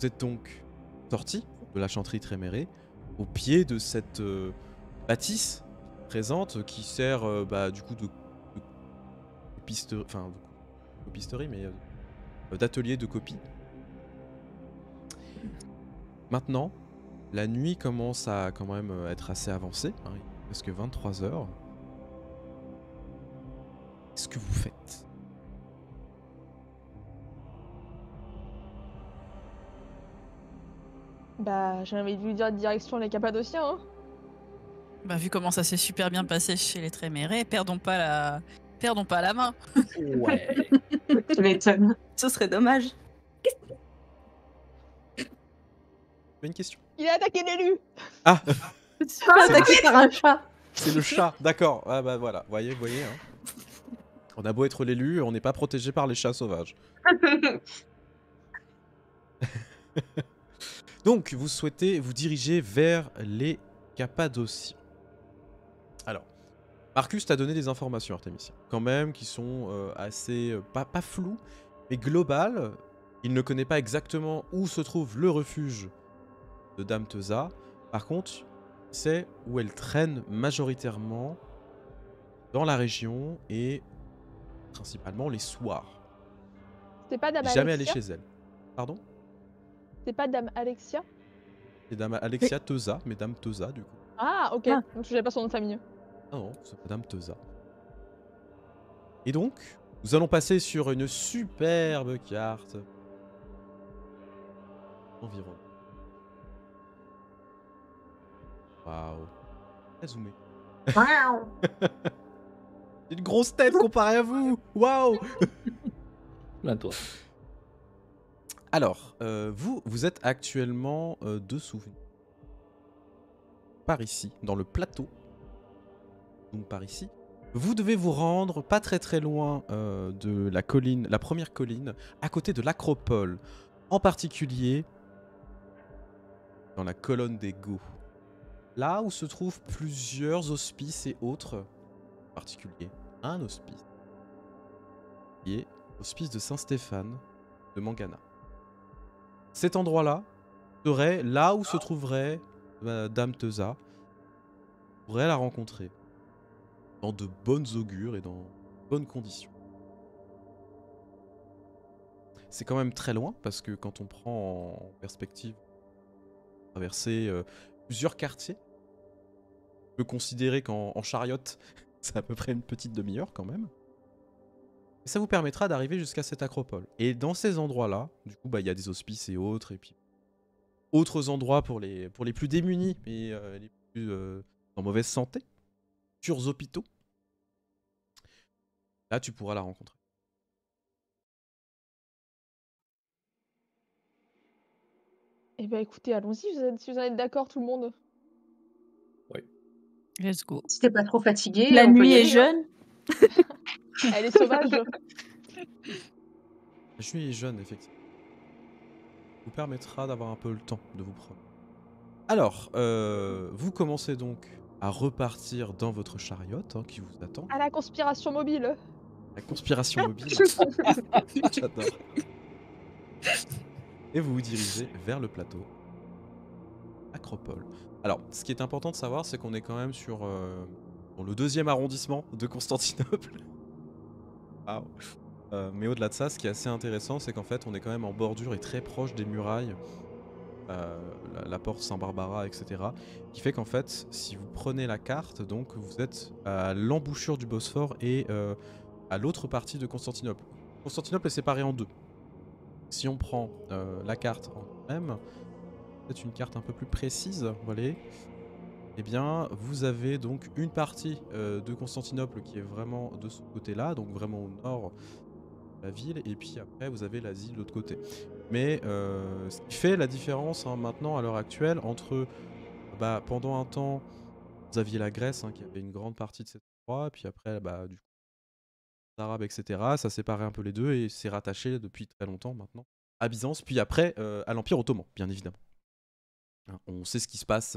Vous êtes donc sorti de la chanterie Tréméré au pied de cette bâtisse présente qui sert du coup de copisterie, enfin de copisterie, mais d'atelier de copie. Maintenant, la nuit commence à quand même être assez avancée, hein, il est presque 23 heures. Qu'est-ce que vous faites? Bah, j'ai envie de lui dire direction les Cappadociens, hein. Bah, vu comment ça s'est super bien passé chez les Tréméré, perdons pas la main. Ouais. Tu m'étonnes. Ce serait dommage. Une question. Il a attaqué l'élu. Ah, Tu te fais attaquer par un chat. c'est le chat, d'accord. Ah bah voilà, voyez, hein. On a beau être l'élu, on n'est pas protégé par les chats sauvages. Donc, vous souhaitez vous diriger vers les Cappadociens. Alors, Marcus t'a donné des informations, Artémisia, quand même, qui sont assez, pas floues, mais globales. Il ne connaît pas exactement où se trouve le refuge de Dame Teusa. Par contre, il sait où elle traîne majoritairement dans la région et principalement les soirs. C'est pas Dame Jamais allé Alexia? chez elle. Pardon? C'est pas Dame Alexia? C'est Dame Alexia Teusa, mais Dame Teusa du coup. Ah, ok. Ah. Donc je savais pas son nom de famille. Ah non, c'est pas Dame Teusa. Et donc, nous allons passer sur une superbe carte. Environ. Waouh. Très zoomé. Waouh. J'ai une grosse tête comparée à vous. Waouh. Là, toi. Alors, vous êtes actuellement dessous. Par ici, dans le plateau. Donc par ici. Vous devez vous rendre pas très loin de la colline, la première colline, à côté de l'acropole. En particulier, dans la colonne des Goths. Là où se trouvent plusieurs hospices et autres, en particulier un hospice, qui est l'hospice de Saint-Stéphane de Mangana. Cet endroit-là serait là où se trouverait Dame Teusa. Vous pourrez la rencontrer dans de bonnes augures et dans de bonnes conditions. C'est quand même très loin parce que quand on prend en perspective traverser plusieurs quartiers, on peut considérer qu'en chariote, c'est à peu près une petite demi-heure quand même. Et ça vous permettra d'arriver jusqu'à cette acropole. Et dans ces endroits-là, du coup, il y a des hospices et autres, et puis autres endroits pour les plus démunis et les plus en mauvaise santé, futurs hôpitaux. Là, tu pourras la rencontrer. Eh ben écoutez, allons-y, si vous en êtes d'accord tout le monde. Let's go. Si t'es pas trop fatigué, La on peut nuit y est aller, hein. jeune. Elle est sauvage. Je suis jeune, effectivement. Vous permettra d'avoir un peu le temps de vous prendre. Alors, vous commencez donc à repartir dans votre chariote qui vous attend. À la conspiration mobile. La conspiration mobile. J'adore. Et vous vous dirigez vers le plateau. Acropole. Alors, ce qui est important de savoir, c'est qu'on est quand même sur dans le 2e arrondissement de Constantinople. Waouh. Mais au-delà de ça, ce qui est assez intéressant, c'est qu'en fait, on est quand même en bordure et très proche des murailles. La porte Saint-Barbara, etc. Qui fait qu'en fait, si vous prenez la carte, donc vous êtes à l'embouchure du Bosphore et à l'autre partie de Constantinople. Constantinople est séparée en deux. Si on prend la carte en elle-même, peut-être une carte un peu plus précise, voilà. Eh bien, vous avez donc une partie de Constantinople qui est vraiment de ce côté-là, donc vraiment au nord de la ville, et puis après vous avez l'Asie de l'autre côté. Mais ce qui fait la différence maintenant à l'heure actuelle entre pendant un temps vous aviez la Grèce qui avait une grande partie de cet endroit, et puis après du coup les Arabes, etc. Ça séparait un peu les deux et c'est rattaché depuis très longtemps maintenant à Byzance, puis après à l'Empire ottoman, bien évidemment. Hein, on sait ce qui se passe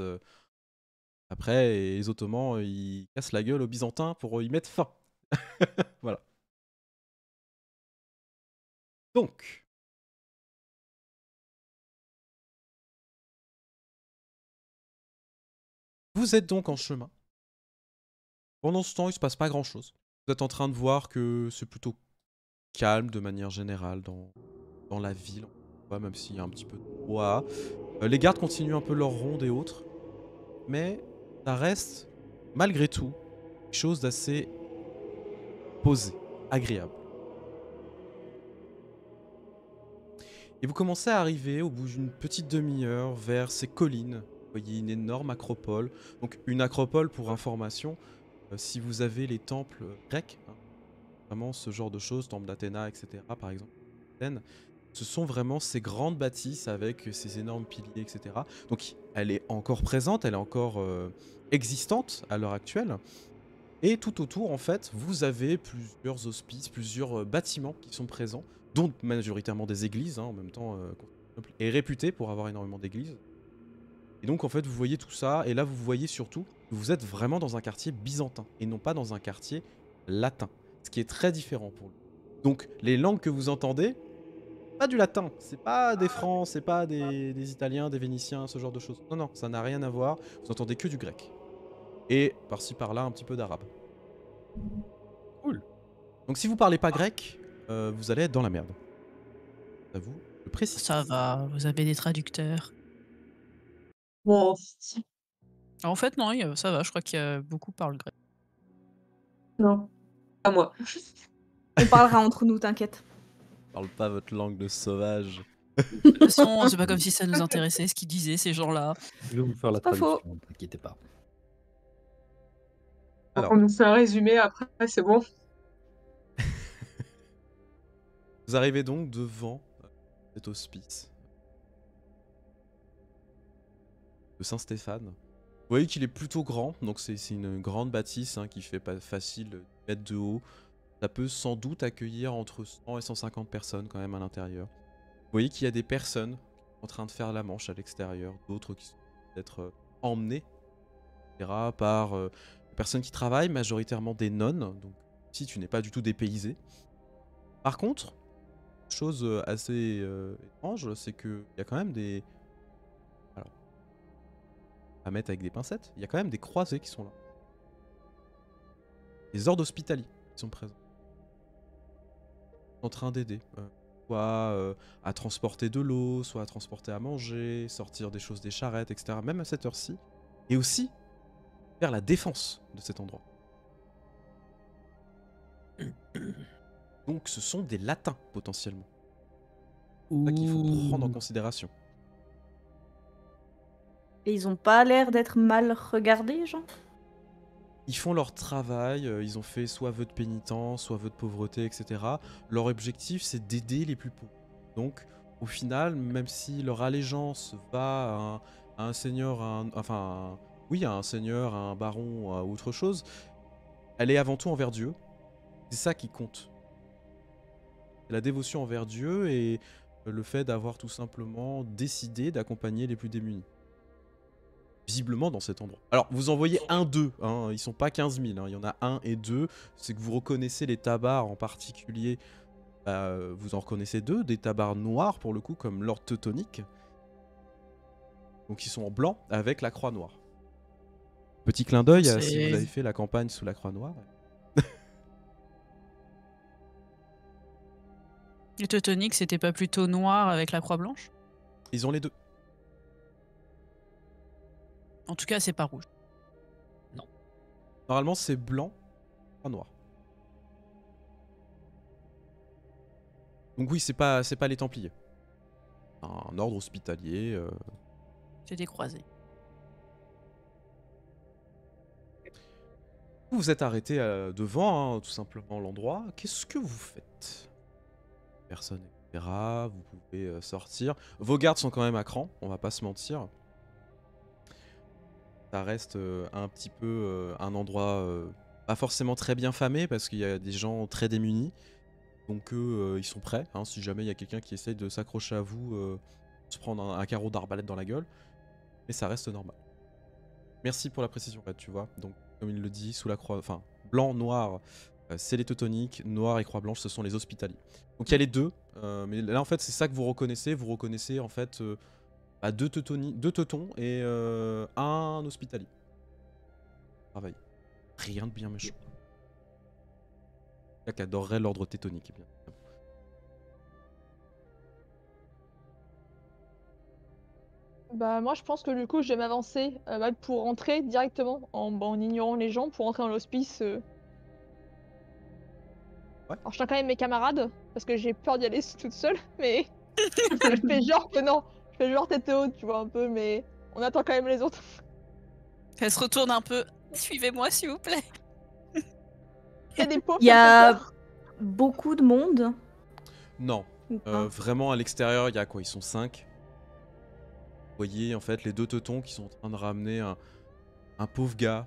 après, et les Ottomans ils cassent la gueule aux Byzantins pour y mettre fin. Voilà. Donc Vous êtes donc en chemin. Pendant ce temps, il se passe pas grand-chose. Vous êtes en train de voir que c'est plutôt calme de manière générale dans la ville, même s'il y a un petit peu de brouhaha. Les gardes continuent un peu leur ronde et autres, mais ça reste, malgré tout, quelque chose d'assez posé, agréable. Et vous commencez à arriver au bout d'une petite demi-heure vers ces collines. Vous voyez une énorme acropole. Donc une acropole, pour information, si vous avez les temples grecs, hein, vraiment ce genre de choses, temple d'Athéna, etc. par exemple, Athènes, ce sont vraiment ces grandes bâtisses avec ces énormes piliers, etc. Donc elle est encore présente, elle est encore existante à l'heure actuelle. Et tout autour, en fait, vous avez plusieurs hospices, plusieurs bâtiments qui sont présents, dont majoritairement des églises, hein, en même temps, Constantinople est réputé pour avoir énormément d'églises. Et donc, en fait, vous voyez tout ça, et là, vous voyez surtout que vous êtes vraiment dans un quartier byzantin, et non pas dans un quartier latin, ce qui est très différent pour lui. Donc, les langues que vous entendez, pas du latin, c'est pas des Francs, c'est pas des Italiens, des Vénitiens, ce genre de choses. Non, non, ça n'a rien à voir, vous entendez que du grec. Et par-ci par-là, un petit peu d'arabe. Cool. Donc si vous parlez pas grec, vous allez être dans la merde. À vous, je précise. Ça va, vous avez des traducteurs. Bon, En fait, non, ça va, je crois qu'il y a beaucoup parlent grec. non, pas moi. On parlera entre nous, t'inquiète. Parle pas votre langue de sauvage. De toute façon, c'est pas comme si ça nous intéressait ce qu'ils disaient, ces gens-là. Je vais vous faire la C'est pas faux. traduction, ne t'inquiétez pas. Alors. On nous fait un résumé après, c'est bon. Vous arrivez donc devant cet hospice de Saint-Stéphane. Vous voyez qu'il est plutôt grand, donc c'est une grande bâtisse hein, qui fait pas facile 10 mètres de haut. Ça peut sans doute accueillir entre 100 et 150 personnes quand même à l'intérieur. Vous voyez qu'il y a des personnes en train de faire la manche à l'extérieur, d'autres qui sont peut-être emmenées etc., par des personnes qui travaillent, majoritairement des nonnes, donc si tu n'es pas du tout dépaysé. Par contre, chose assez étrange, c'est qu'il y a quand même des... Alors, à mettre avec des pincettes, il y a quand même des croisés qui sont là. Des ordres hospitaliers qui sont présents. En train d'aider. Soit à transporter de l'eau, soit à transporter à manger, sortir des choses des charrettes, etc. Même à cette heure-ci. Et aussi faire la défense de cet endroit. Donc ce sont des latins potentiellement. C'est ça qu'il faut prendre en considération. Et ils ont pas l'air d'être mal regardés, genre? Ils font leur travail, ils ont fait soit vœu de pénitence, soit vœu de pauvreté, etc. Leur objectif, c'est d'aider les plus pauvres. Donc, au final, même si leur allégeance va à un seigneur, à un seigneur, à un baron, à autre chose, elle est avant tout envers Dieu. C'est ça qui compte. C'est la dévotion envers Dieu et le fait d'avoir tout simplement décidé d'accompagner les plus démunis. Visiblement dans cet endroit. Alors, vous en voyez un, deux, hein, ils sont pas 15 000, hein, il y en a un et deux. C'est que vous reconnaissez les tabards en particulier, vous en reconnaissez deux, des tabards noirs pour le coup, comme l'ordre teutonique. Donc ils sont en blanc avec la croix noire. Petit clin d'œil si vous avez fait la campagne sous la croix noire. Les teutoniques, c'était pas plutôt noir avec la croix blanche? Ils ont les deux. En tout cas, c'est pas rouge. Non. Normalement, c'est blanc, pas noir. Donc oui, c'est pas les Templiers. Un ordre hospitalier. C'est des croisés. Vous êtes arrêté devant, hein, tout simplement, l'endroit. Qu'est-ce que vous faites? Personne, etc. Vous pouvez sortir. Vos gardes sont quand même à cran, on va pas se mentir. Ça reste un petit peu un endroit pas forcément très bien famé parce qu'il y a des gens très démunis. Donc eux, ils sont prêts. Hein, si jamais il y a quelqu'un qui essaye de s'accrocher à vous, se prendre un carreau d'arbalète dans la gueule. Mais ça reste normal. Merci pour la précision, là, tu vois. Donc, comme il le dit, sous la croix... Enfin, blanc, noir, c'est les teutoniques. Noir et croix blanche, ce sont les hospitaliers. Donc il y a les deux. Mais là, en fait, c'est ça que vous reconnaissez. Vous reconnaissez, en fait... deux teutons et un hospitalier. travail. Rien de bien méchant. Quelqu'un qui adorerait l'ordre tétonique, bien évidemment. Bah moi je pense que du coup je vais m'avancer pour rentrer directement en ignorant les gens pour rentrer dans l'hospice. Ouais. Alors je tiens quand même mes camarades parce que j'ai peur d'y aller toute seule, mais je fais genre que non, je fais genre tête haute, tu vois un peu, mais on attend quand même les autres. Elle se retourne un peu. Suivez-moi, s'il vous plaît. Il y a des pauvres Il y qui ont a peur. beaucoup de monde Non. ou pas? Vraiment à l'extérieur, il y a quoi? Ils sont 5. Vous voyez en fait les deux teutons qui sont en train de ramener un pauvre gars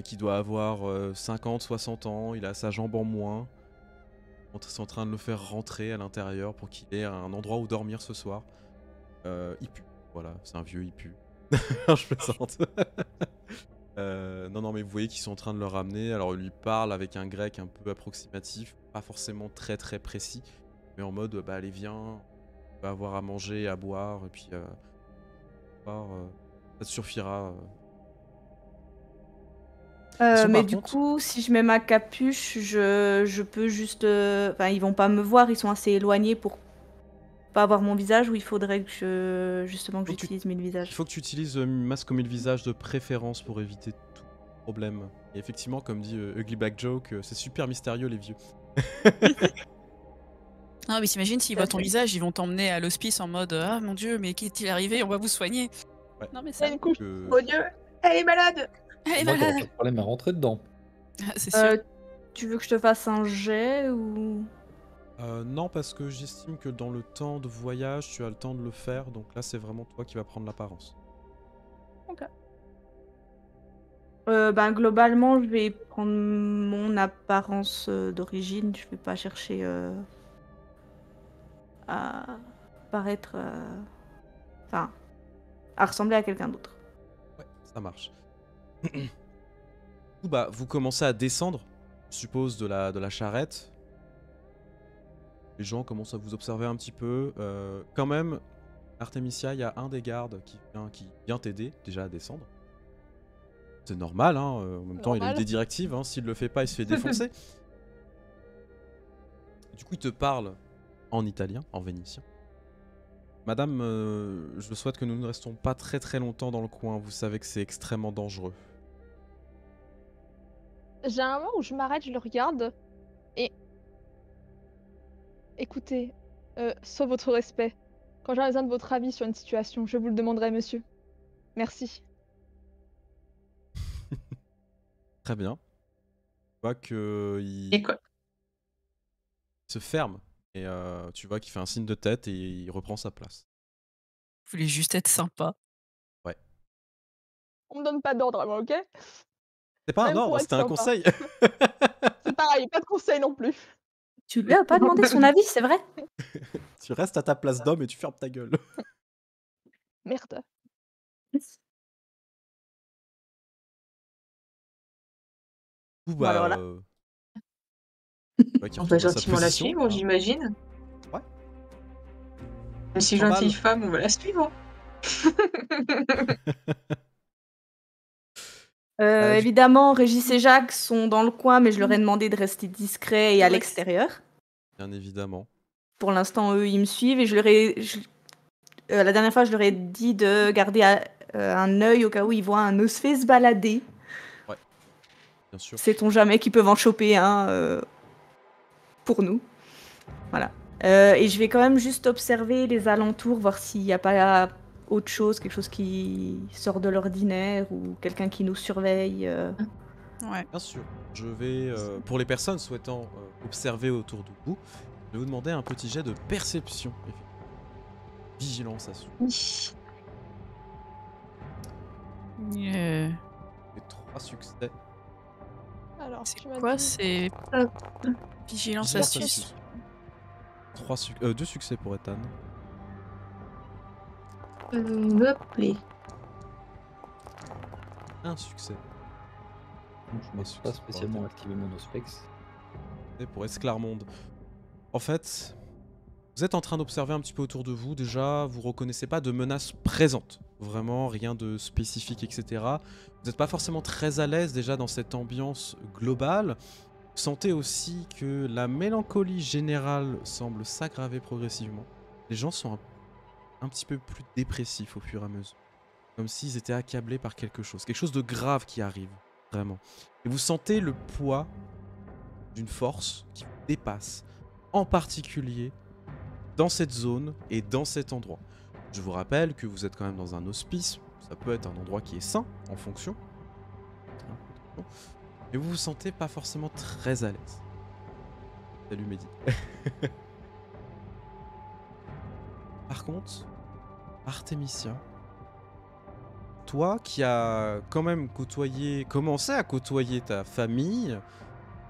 qui doit avoir 50, 60 ans. Il a sa jambe en moins. Ils sont en train de le faire rentrer à l'intérieur pour qu'il ait un endroit où dormir ce soir. Il pue. Voilà, c'est un vieux, il pue. Non, je plaisante. Non, mais vous voyez qu'ils sont en train de le ramener. Alors, il lui parle avec un grec un peu approximatif, pas forcément très très précis, mais en mode bah allez, viens, on va avoir à manger, à boire, et puis ça te suffira. Ils sont Mais par du contre- coup, si je mets ma capuche, je peux juste. Enfin, ils vont pas me voir, ils sont assez éloignés pour pas avoir mon visage, ou il faudrait que justement que Faut que tu- j'utilise mille Il visages. faut que tu utilises masque au mille visages de préférence pour éviter tout problème. Et effectivement, comme dit Ugly Black Joke, c'est super mystérieux les vieux. Ah, mais t'imagines, s'ils Tout à voient ton fait. visage, ils vont t'emmener à l'hospice en mode ah mon dieu, mais qu'est-il arrivé? On va vous soigner. Ouais. Non, mais Il y ça. a une couche. Mon Dieu, elle est malade. Elle est Moi, t'auras malade. pas de problème à rentrer dedans. Ah, c'est sûr. Tu veux que je te fasse un jet ou. Non, parce que j'estime que dans le temps de voyage, tu as le temps de le faire, donc là c'est vraiment toi qui vas prendre l'apparence. Ben, globalement, je vais prendre mon apparence d'origine. Je vais pas chercher à paraître. Enfin, à ressembler à quelqu'un d'autre. Ouais, ça marche. Du coup, bah, vous commencez à descendre, je suppose, de la charrette. Les gens commencent à vous observer un petit peu. Quand même, Artemisia, il y a un des gardes qui vient t'aider déjà à descendre. C'est normal, hein. En même temps, il a eu Normal. des directives. Hein. S'il le fait pas, il se fait défoncer. Du coup, il te parle en italien, en vénitien. Madame, je souhaite que nous ne restons pas très très longtemps dans le coin. Vous savez que c'est extrêmement dangereux. J'ai un moment où je m'arrête, je le regarde et écoutez, sauf votre respect, quand j'aurai besoin de votre avis sur une situation, je vous le demanderai, monsieur. Merci. Très bien. Tu vois que Et quoi? se ferme et tu vois qu'il fait un signe de tête et il reprend sa place. Je voulais juste être sympa. On me donne pas d'ordre à moi, ok? C'est pas un Même pour ordre, être c'était un sympa. conseil. C'est pareil, pas de conseil non plus. Tu lui as pas demandé son avis, c'est vrai? Tu restes à ta place d'homme et tu fermes ta gueule. Merde. Du coup, Bon, alors bah, là. ouais, qui On va retourne à sa gentiment la position, suivre, hein. j'imagine. Ouais. Une si 100 gentille balles. femme, on va la suivre. Du- Évidemment, Régis et Jacques sont dans le coin, mais je leur ai demandé de rester discrets et à Ouais. l'extérieur. Bien évidemment. Pour l'instant, eux, ils me suivent et la dernière fois, je leur ai dit de garder un œil au cas où ils voient un osphée se balader. Bien sûr. Sait-on jamais qu'ils peuvent en choper un pour nous. Voilà. Et je vais quand même juste observer les alentours, voir s'il n'y a pas autre chose, quelque chose qui sort de l'ordinaire ou quelqu'un qui nous surveille. Ouais. Bien sûr. Je vais, pour les personnes souhaitant observer autour de vous, je vais vous demander un petit jet de perception. Vigilance à suivre. Oui. Euh, Et 3 succès. Alors, c'est tu m'as quoi? dit... C'est Hop. vigilance Vigilance astuce. 2 succès pour Ethan. Hop, les. 1 succès. Donc, je ne Succès pas pour spécialement Ethan. activer mon Auspex. Et pour Esclarmonde. En fait, vous êtes en train d'observer un petit peu autour de vous. Déjà, vous reconnaissez pas de menaces présentes. Vraiment, rien de spécifique, etc. Vous n'êtes pas forcément très à l'aise déjà dans cette ambiance globale. Vous sentez aussi que la mélancolie générale semble s'aggraver progressivement. Les gens sont un petit peu plus dépressifs au fur et à mesure. Comme s'ils étaient accablés par quelque chose de grave qui arrive, vraiment. Et vous sentez le poids d'une force qui vous dépasse, en particulier dans cette zone et dans cet endroit. Je vous rappelle que vous êtes quand même dans un hospice, ça peut être un endroit qui est sain en fonction. Et vous vous sentez pas forcément très à l'aise. Salut Mehdi. Par contre, Artemisia, toi qui as quand même commencé à côtoyer ta famille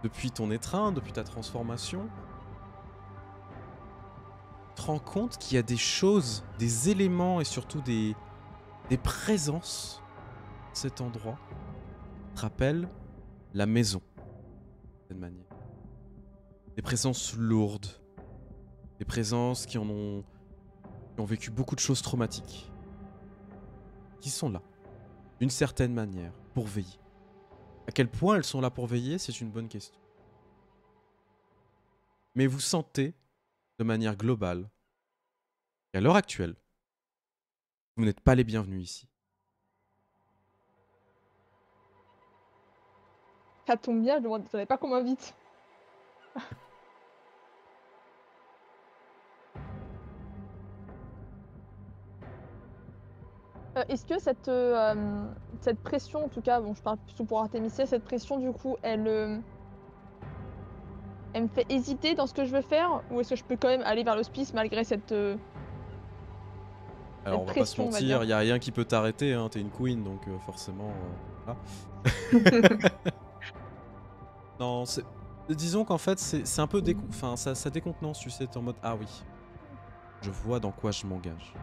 depuis ton étreint, depuis ta transformation, tu te rends compte qu'il y a des choses, des éléments et surtout des présences à cet endroit qui te rappellent la maison, d'une manière. Des présences lourdes, des présences qui ont vécu beaucoup de choses traumatiques, qui sont là, d'une certaine manière, pour veiller. À quel point elles sont là pour veiller, c'est une bonne question. Mais vous sentez, de manière globale, qu'à l'heure actuelle, vous n'êtes pas les bienvenus ici. Ça tombe bien, je ne savais pas qu'on m'invite. Est-ce que cette pression, en tout cas, bon, je parle plutôt pour Artemisia, cette pression, du coup, elle me fait hésiter dans ce que je veux faire, ou est-ce que je peux quand même aller vers l'hospice malgré cette Alors on va pas se pression, on va mentir, dire. il y a rien qui peut t'arrêter, hein, t'es une queen, donc forcément... voilà. Non, disons qu'en fait, c'est un peu enfin, ça décontenance, tu sais, t'es en mode, ah oui, je vois dans quoi je m'engage.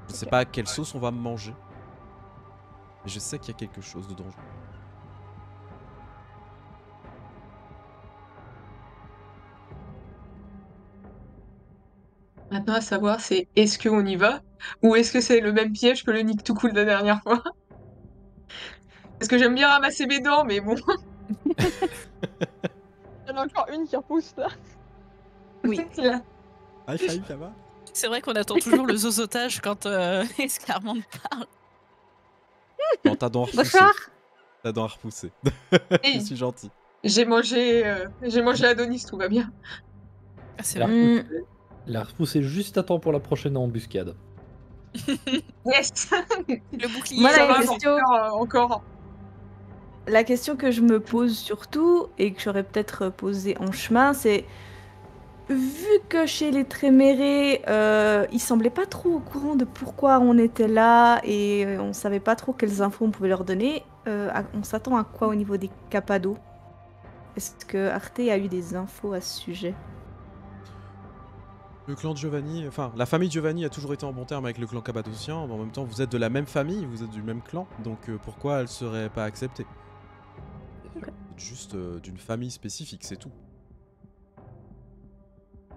Je sais Ok. pas à quelle sauce on va me manger, mais je sais qu'il y a quelque chose de dangereux. Maintenant, à savoir, c'est est-ce qu'on y va ou est-ce que c'est le même piège que le Nick tout cool de la dernière fois? Parce que j'aime bien ramasser mes dents, mais bon. Il y en a encore une qui repousse là. Oui. Là. Ah, salut, ça va? C'est vrai qu'on attend toujours le zozotage quand Escarmonde parle. Non, t'as dents à repousser. Bonsoir. T'as dents à repousser. Hey, Je suis gentil. j'ai mangé Adonis, tout va bien. Ah, c'est La vrai. repousser- la repousser juste à temps pour la prochaine embuscade. Yes. Le bouclier. Voilà, Ça la va, j'en question. perds, encore. La question que je me pose surtout, et que j'aurais peut-être posée en chemin, c'est... Vu que chez les Trémérés, ils semblaient pas trop au courant de pourquoi on était là, et on savait pas trop quelles infos on pouvait leur donner, on s'attend à quoi au niveau des Cappados? Est-ce que Arte a eu des infos à ce sujet? Le clan de Giovanni, enfin, la famille Giovanni a toujours été en bon terme avec le clan cappadocien, mais en même temps, vous êtes de la même famille, vous êtes du même clan, donc pourquoi elle serait pas acceptée? Vous êtes juste d'une famille spécifique, c'est tout.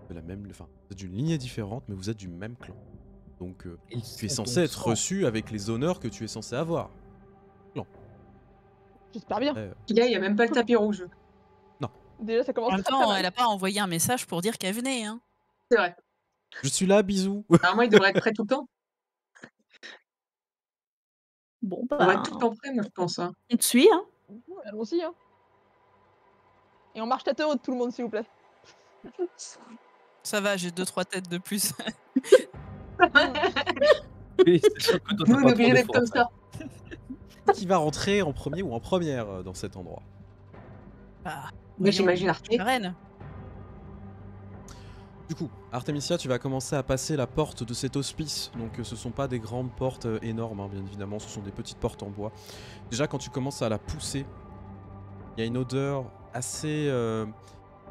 De la même, enfin, vous êtes d'une lignée différente, mais vous êtes du même clan. Donc, Ils tu es sont censé au être sang. reçu avec les honneurs que tu es censé avoir. J'espère bien. Après, Puis là, il n'y a même pas le tapis rouge. Déjà, ça commence En même très, très temps, mal. elle a pas envoyé un message pour dire qu'elle venait. Hein. C'est vrai. je suis là, bisous. Normalement, il devrait être prêt tout le temps. Bon, Il devrait être bah, tout le temps prêt, moi, je pense. Hein. on te suit, hein. Allons-y, hein. Et on marche tête haute, tout le monde, s'il vous plaît. Ça va, j'ai 2-3 têtes de plus. Oui, c'est sûr que toi, Nous, t'as on pas est trop obligé d'être d'efforts à comme faire. ça. Qui va rentrer en premier ou en première dans cet endroit? Bah, Mais voyons, j'imagine Arte. la reine. Du coup, Artemisia, tu vas commencer à passer la porte de cet hospice. Donc ce sont pas des grandes portes énormes, hein, bien évidemment, ce sont des petites portes en bois. Déjà, quand tu commences à la pousser, il y a une odeur assez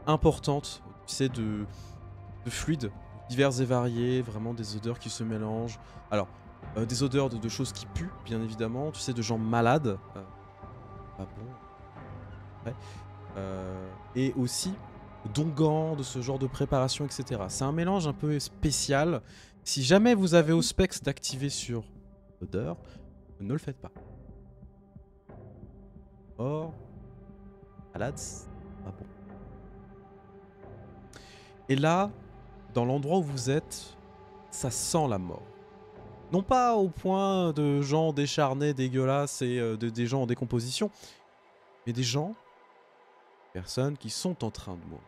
importante, tu sais, de fluides divers et variés, vraiment des odeurs qui se mélangent. Alors, des odeurs de choses qui puent, bien évidemment, tu sais, de gens malades. Pas bon. Ouais. Et aussi d'onguents, de ce genre de préparation, etc. C'est un mélange un peu spécial. Si jamais vous avez au specs d'activer sur odeur, ne le faites pas. Or, malade, pas bon. Et là, dans l'endroit où vous êtes, ça sent la mort. Non pas au point de gens décharnés, dégueulasses et des gens en décomposition, mais des gens, personnes qui sont en train de mourir.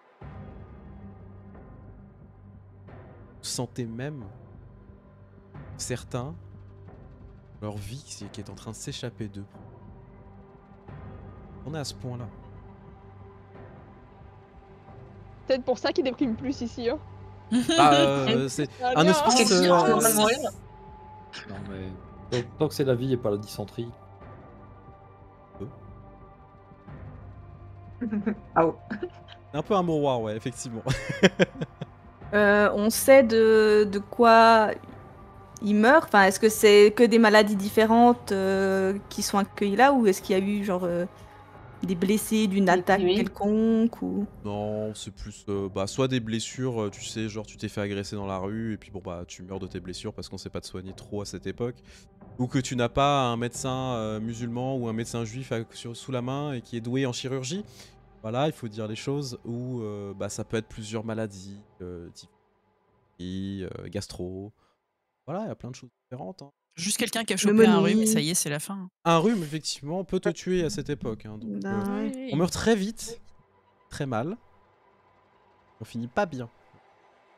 Vous sentez même certains, leur vie qui est en train de s'échapper d'eux. On est à ce point-là. Peut-être pour ça qu'il déprime plus ici. Hein. C'est Ah, un bien, hospice. c'est sûr, on va mourir. Non, mais tant que c'est la vie et pas la dysenterie. Ah oh. Un peu un mouroir, ouais, effectivement. On sait de quoi il meurt. Enfin, est-ce que c'est que des maladies différentes qui sont accueillies là, ou est-ce qu'il y a eu genre des blessés d'une attaque oui. quelconque ou... Non, c'est plus soit des blessures, tu sais, genre tu t'es fait agresser dans la rue et puis bon bah tu meurs de tes blessures parce qu'on sait pas te soigner trop à cette époque. Ou que tu n'as pas un médecin musulman ou un médecin juif sous la main et qui est doué en chirurgie. Voilà, il faut dire les choses. Ou ça peut être plusieurs maladies, gastro. Voilà, il y a plein de choses différentes. Hein. Juste quelqu'un qui a chopé un Pneumonie. rhume et ça y est, c'est la fin. Un rhume, effectivement, peut te tuer à cette époque. Hein, donc, Ouais. on meurt très vite, très mal. On finit pas bien.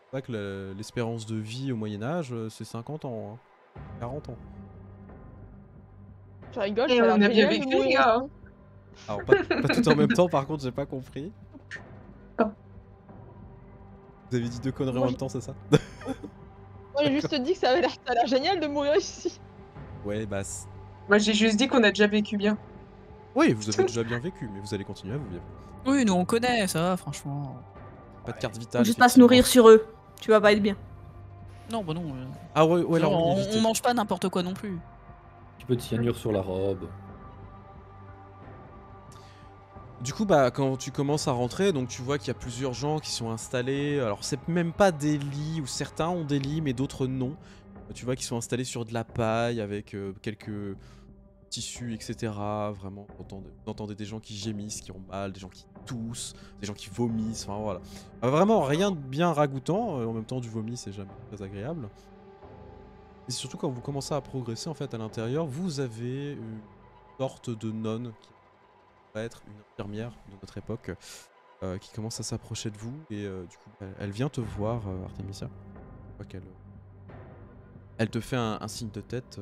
C'est vrai que l'espérance de vie au Moyen-Âge, c'est 50 ans, hein, 40 ans. Je rigole, Et ça a on l'air a bien génial de vécu, les mourir gars. ici. Alors, pas tout en même temps, par contre, j'ai pas compris. Oh. Vous avez dit deux conneries en Moi, même temps, c'est ça? Moi j'ai juste dit que ça a l'air génial de mourir ici. Ouais, bah. Moi, j'ai juste dit qu'on a déjà vécu bien. Oui, vous avez déjà bien vécu, mais vous allez continuer à vous vivre. Oui, nous on connaît ça, franchement. Pas de carte vitale. Juste pas se effectivement. nourrir sur eux. Tu vas pas être bien. Non, bah non. Ah ouais, alors oui, on évitez. mange pas n'importe quoi non plus. Un petit peu de cyanure sur la robe. Du coup, bah, quand tu commences à rentrer, donc tu vois qu'il y a plusieurs gens qui sont installés. Alors, c'est même pas des lits, ou certains ont des lits, mais d'autres non. Tu vois qu'ils sont installés sur de la paille avec quelques tissus, etc. Vraiment, vous entendez des gens qui gémissent, qui ont mal, des gens qui toussent, des gens qui vomissent. Enfin, voilà. Vraiment rien de bien ragoûtant. En même temps, du vomi, c'est jamais très agréable. Et surtout, quand vous commencez à progresser, en fait, à l'intérieur, vous avez une sorte de nonne qui va être une infirmière de notre époque qui commence à s'approcher de vous et du coup elle vient te voir Artemisia. Je vois qu'elle elle te fait un signe de tête.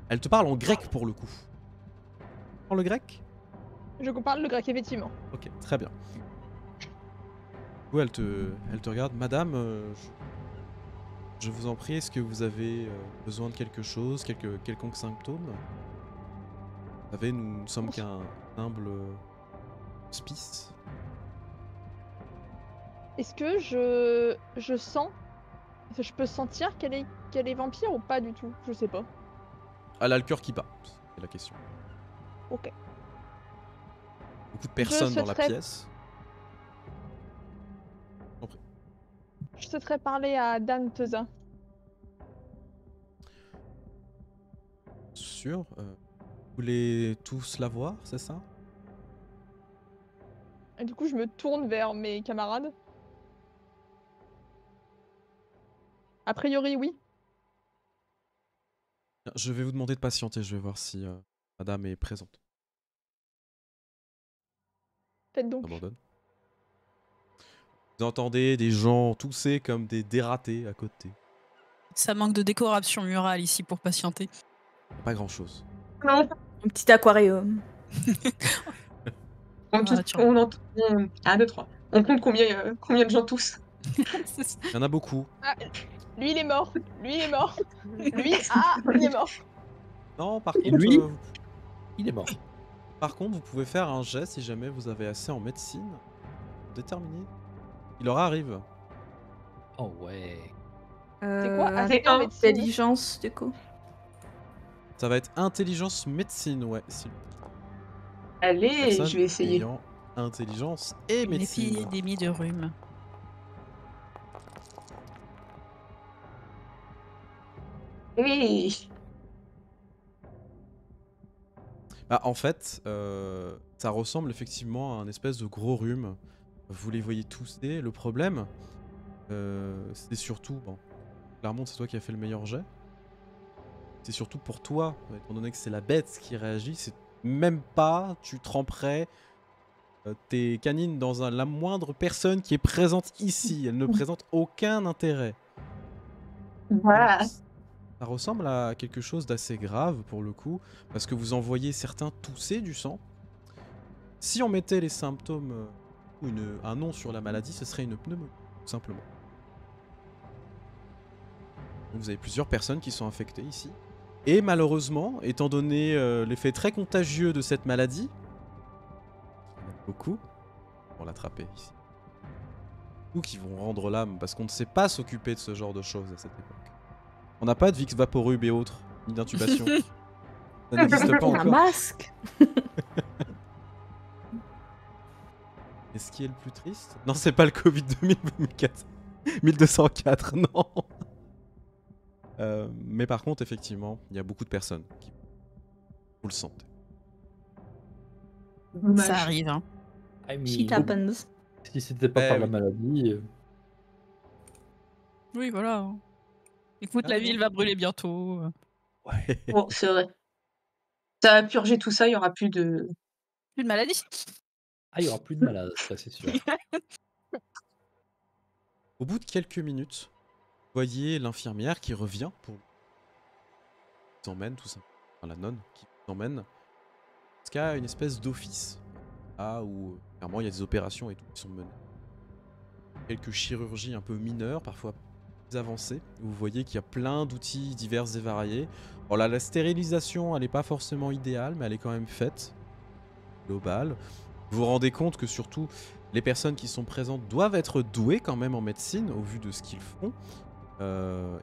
Elle te parle en grec pour le coup. Tu parles le grec? Je parle le grec, effectivement. Ok, très bien. Du coup elle te regarde. Madame, je vous en prie, est-ce que vous avez besoin de quelque chose, quelconque symptôme? Vous savez, nous ne sommes qu'un humble hospice. Est-ce que je sens... Je peux sentir qu'elle est vampire ou pas du tout? Je sais pas. Elle a le cœur qui bat, c'est la question. Ok. Beaucoup de personnes dans la souhaiterais- pièce. Je souhaiterais parler à Dame Teza. Sûr. Vous voulez tous la voir, c'est ça? Et du coup, je me tourne vers mes camarades. A priori, oui. Je vais vous demander de patienter, je vais voir si madame est présente. Faites donc. Abandonne. Vous entendez des gens tousser comme des dératés à côté. Ça manque de décoration murale ici pour patienter. Pas grand chose. Non. Un petit aquarium. On, Ah, tu on, 1, 2, 3. On compte combien de gens tous. Il y en a beaucoup. Ah, lui, il est mort. Lui, il est mort. Lui, il est mort. Non, par Et contre, lui Il est mort. par contre, vous pouvez faire un jet si jamais vous avez assez en médecine. Déterminé. Il leur arrive. Oh ouais. C'est quoi Euh, assez en médecine? Intelligence, du coup. Ça va être intelligence médecine, ouais. Si Allez, personne je vais essayer. ayant intelligence et Une médecine. épidémie de rhume. Oui. Ah, en fait, ça ressemble effectivement à un espèce de gros rhume. Vous les voyez tousser. Le problème, c'est surtout... Bon, Clermont, c'est toi qui as fait le meilleur jet. C'est surtout pour toi, étant donné que c'est la bête qui réagit, c'est même pas tu tremperais tes canines dans la moindre personne qui est présente ici. Elle ne présente aucun intérêt. Voilà. Donc, ça ressemble à quelque chose d'assez grave pour le coup, parce que vous en voyez certains tousser du sang. Si on mettait les symptômes ou un nom sur la maladie, ce serait une pneumonie, tout simplement. Donc vous avez plusieurs personnes qui sont infectées ici. Et malheureusement, étant donné l'effet très contagieux de cette maladie, il y en a beaucoup pour l'attraper ici. Nous qui vont rendre l'âme, parce qu'on ne sait pas s'occuper de ce genre de choses à cette époque. On n'a pas de Vicks Vaporub et autres, ni d'intubation. Ça n'existe pas Un encore. masque. Et ce qui est le plus triste... Non, c'est pas le Covid 2004. 1204, non. Mais par contre, effectivement, il y a beaucoup de personnes qui... Vous le sentez. Dommage. Ça arrive, hein. Ah, mais Shit happens. si c'était pas Eh par la oui. maladie, Oui, voilà. Écoute, Ah la bon. ville va brûler bientôt. Ouais. Bon, c'est vrai. Ça va purger tout ça, il y aura plus de... Une maladie. il y aura plus de malades, ça c'est sûr. Au bout de quelques minutes, vous voyez l'infirmière qui revient pour vous emmène tout ça. Enfin, la nonne qui vous emmène jusqu'à une espèce d'office. Là où clairement il y a des opérations et tout qui sont menées. Quelques chirurgies un peu mineures, parfois plus avancées. Vous voyez qu'il y a plein d'outils divers et variés. Bon là, la stérilisation elle n'est pas forcément idéale, mais elle est quand même faite. Globale. Vous vous rendez compte que surtout les personnes qui sont présentes doivent être douées quand même en médecine au vu de ce qu'ils font.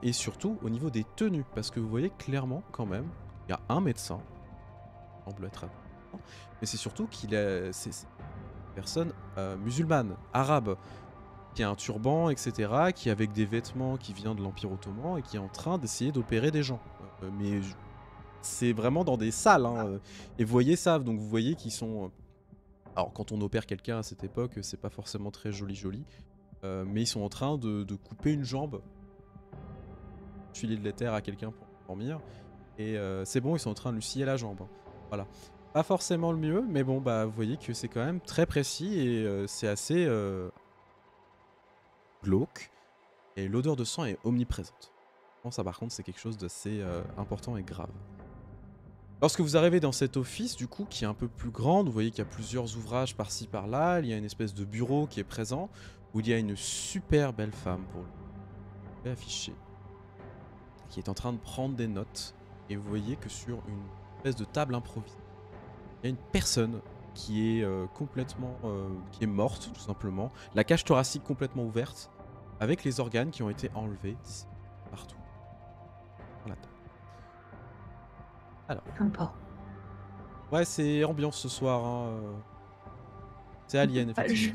Et surtout au niveau des tenues, parce que vous voyez clairement quand même, il y a un médecin, qui semble être un, mais c'est surtout qu'il est, c'est une personne musulmane, arabe, qui a un turban, etc., qui est avec des vêtements qui vient de l'Empire Ottoman et qui est en train d'essayer d'opérer des gens. Mais c'est vraiment dans des salles, hein, et vous voyez ça, donc vous voyez qu'ils sont... Alors quand on opère quelqu'un à cette époque, c'est pas forcément très joli, mais ils sont en train de couper une jambe, filer de l'éther à quelqu'un pour dormir, et c'est bon, ils sont en train de lui scier la jambe. Hein. Voilà. Pas forcément le mieux, mais bon, bah vous voyez que c'est quand même très précis et c'est assez glauque, et l'odeur de sang est omniprésente. Bon, ça par contre c'est quelque chose d'assez important et grave. Lorsque vous arrivez dans cet office, du coup, qui est un peu plus grand, vous voyez qu'il y a plusieurs ouvrages par-ci par-là, il y a une espèce de bureau qui est présent, où il y a une super belle femme, pour le afficher, qui est en train de prendre des notes, et vous voyez que sur une espèce de table improvisée, il y a une personne qui est complètement... qui est morte, tout simplement, la cage thoracique complètement ouverte, avec les organes qui ont été enlevés d'ici, partout. Sur la table. Alors. Sympa. Ouais, c'est ambiance ce soir. Hein. C'est Alien, effectivement.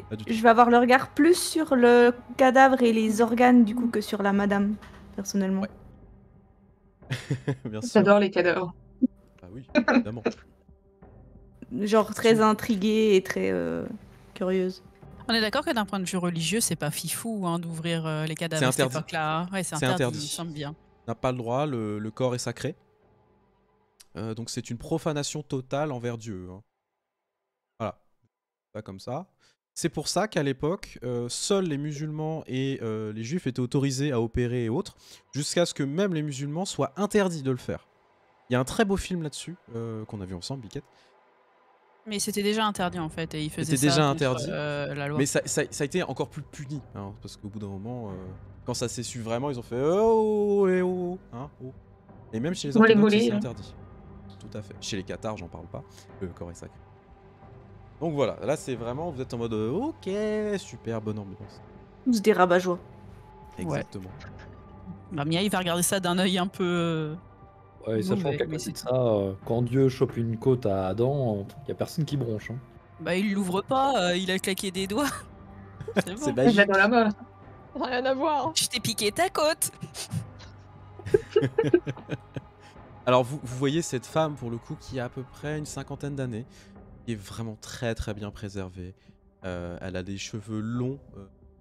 Pas du tout. Je vais avoir le regard plus sur le cadavre et les organes du coup que sur la madame, personnellement. Ouais. Bien sûr. J'adore les cadavres. Ah oui, évidemment. Genre très intriguée et très curieuse. On est d'accord que d'un point de vue religieux, c'est pas fifou hein, d'ouvrir les cadavres à cette interdit. époque-là. Ouais, c'est interdit, il me semble bien. On n'a pas le droit, le corps est sacré. Donc c'est une profanation totale envers Dieu. Hein. Voilà. Pas comme ça. C'est pour ça qu'à l'époque, seuls les musulmans et les juifs étaient autorisés à opérer et autres, jusqu'à ce que même les musulmans soient interdits de le faire. Il y a un très beau film là-dessus, qu'on a vu ensemble, Biquette. Mais c'était déjà interdit en fait, et ils faisaient C'était ça déjà contre, interdit. la loi. Mais ça a été encore plus puni, hein, parce qu'au bout d'un moment, quand ça s'est su vraiment, ils ont fait oh, eh, oh, hein, oh. Et même chez les orthodoxes, c'est interdit. Tout à fait. Chez les cathares, j'en parle pas. Le corps est sacré. Donc voilà, là c'est vraiment, vous êtes en mode ok, super, bonne ambiance. Tous des rabat-joie. Exactement. Bah, Mia, il va regarder ça d'un œil un peu. Ouais, sachant mauvais, qu'à mais côté de c'est ça, quand Dieu chope une côte à Adam, y a personne qui bronche. Hein. Bah, il l'ouvre pas, il a claqué des doigts. C'est bon. C'est magique. Dans la main. Rien à voir. Hein. Je t'ai piqué ta côte. Alors vous voyez cette femme pour le coup qui a à peu près une cinquantaine d'années, qui est vraiment très très bien préservée. Elle a des cheveux longs,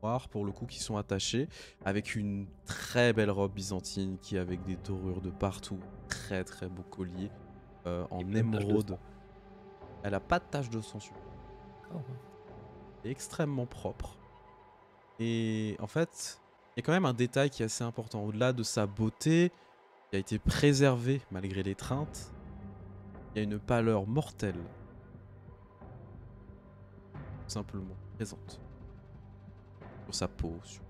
noirs pour le coup qui sont attachés, avec une très belle robe byzantine qui est avec des dorures de partout, très très beau collier en plein de taches de émeraude. sang. Elle a pas de tache de sang sur elle, Ah, ouais. elle est extrêmement propre. Et en fait, il y a quand même un détail qui est assez important. Au-delà de sa beauté, qui a été préservée malgré l'étreinte, il y a une pâleur mortelle, tout simplement présente. Sur sa peau, sur...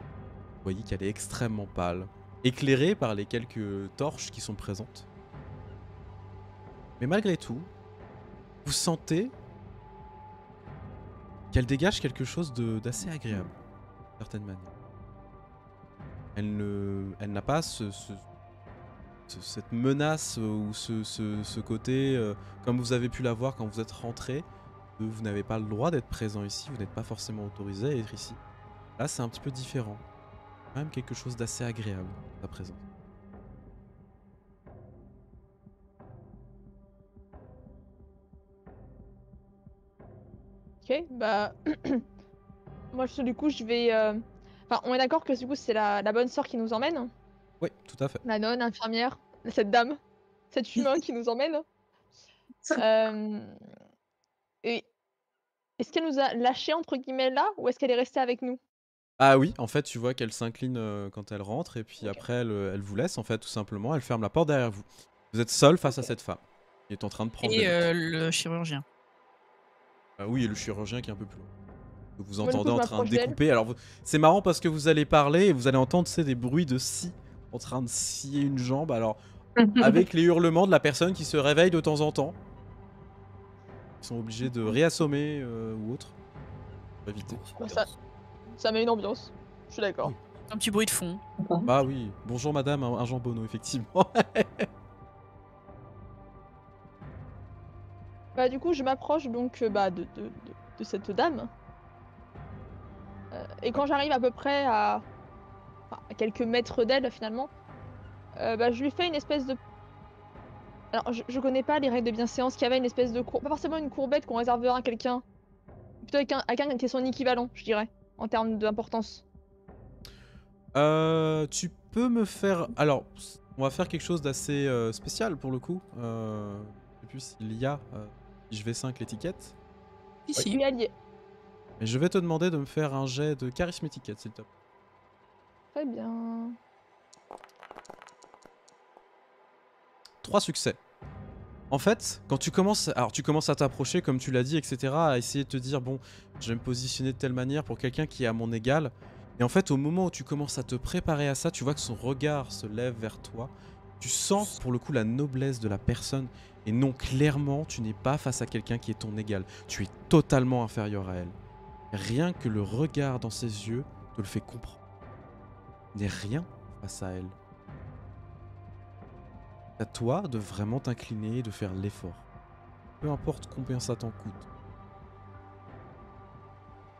Vous voyez qu'elle est extrêmement pâle, éclairée par les quelques torches qui sont présentes. Mais malgré tout, vous sentez qu'elle dégage quelque chose d'assez agréable, d'une certaine manière. Elle n'a pas cette menace ou ce côté, comme vous avez pu l'avoir quand vous êtes rentré, vous n'avez pas le droit d'être présent ici, vous n'êtes pas forcément autorisé à être ici. Là, c'est un petit peu différent. Quand même quelque chose d'assez agréable, sa présence. Ok, bah. Moi, du coup, je vais. Enfin, on est d'accord que du coup, c'est la bonne sœur qui nous emmène. Oui, tout à fait. La nonne, infirmière, cette dame, cet humain qui nous emmène. Euh, Et est-ce qu'elle nous a lâchés entre guillemets là ou est-ce qu'elle est restée avec nous? Ah oui, en fait, tu vois qu'elle s'incline quand elle rentre, et puis Ok. après, elle vous laisse, en fait, tout simplement. Elle ferme la porte derrière vous. Vous êtes seul face à Ok. cette femme, qui est en train de prendre Et des notes. le chirurgien. Ah oui, et le chirurgien qui est un peu plus loin. Que vous Moi, du coup, entendez je en train de m'approche d'elle. découper. Alors, c'est marrant parce que vous allez parler et vous allez entendre, tu sais, des bruits de scie en train de scier une jambe. Alors, avec les hurlements de la personne qui se réveille de temps en temps. Ils sont obligés de réassommer ou autre. Pour éviter. Bah, ça met une ambiance. Je suis d'accord. Oui. Un petit bruit de fond. Bah oui, bonjour madame, un jambonneau, effectivement. Bah, du coup, je m'approche donc de cette dame. Et quand j'arrive à peu près enfin, à quelques mètres d'elle finalement, bah, je lui fais une espèce de. Alors, je connais pas les règles de bienséance qu'il y avait une espèce de pas forcément une courbette qu'on réserverait à quelqu'un. Plutôt à quelqu'un qui est son équivalent, je dirais, en termes d'importance. Tu peux me faire... Alors, on va faire quelque chose d'assez spécial pour le coup. Je sais plus s'il y a JV5 l'étiquette. Je Ici. suis alliée. Mais je vais te demander de me faire un jet de charisme étiquette, s'il te plaît. Très bien. 3 succès. En fait, quand tu commences, alors tu commences à t'approcher, comme tu l'as dit, etc., à essayer de te dire, bon, je vais me positionner de telle manière pour quelqu'un qui est à mon égal. Et en fait, au moment où tu commences à te préparer à ça, tu vois que son regard se lève vers toi. Tu sens pour le coup la noblesse de la personne. Et non, clairement, tu n'es pas face à quelqu'un qui est ton égal. Tu es totalement inférieur à elle. Rien que le regard dans ses yeux te le fait comprendre. Tu n'es rien face à elle. C'est à toi de vraiment t'incliner et de faire l'effort. Peu importe combien ça t'en coûte.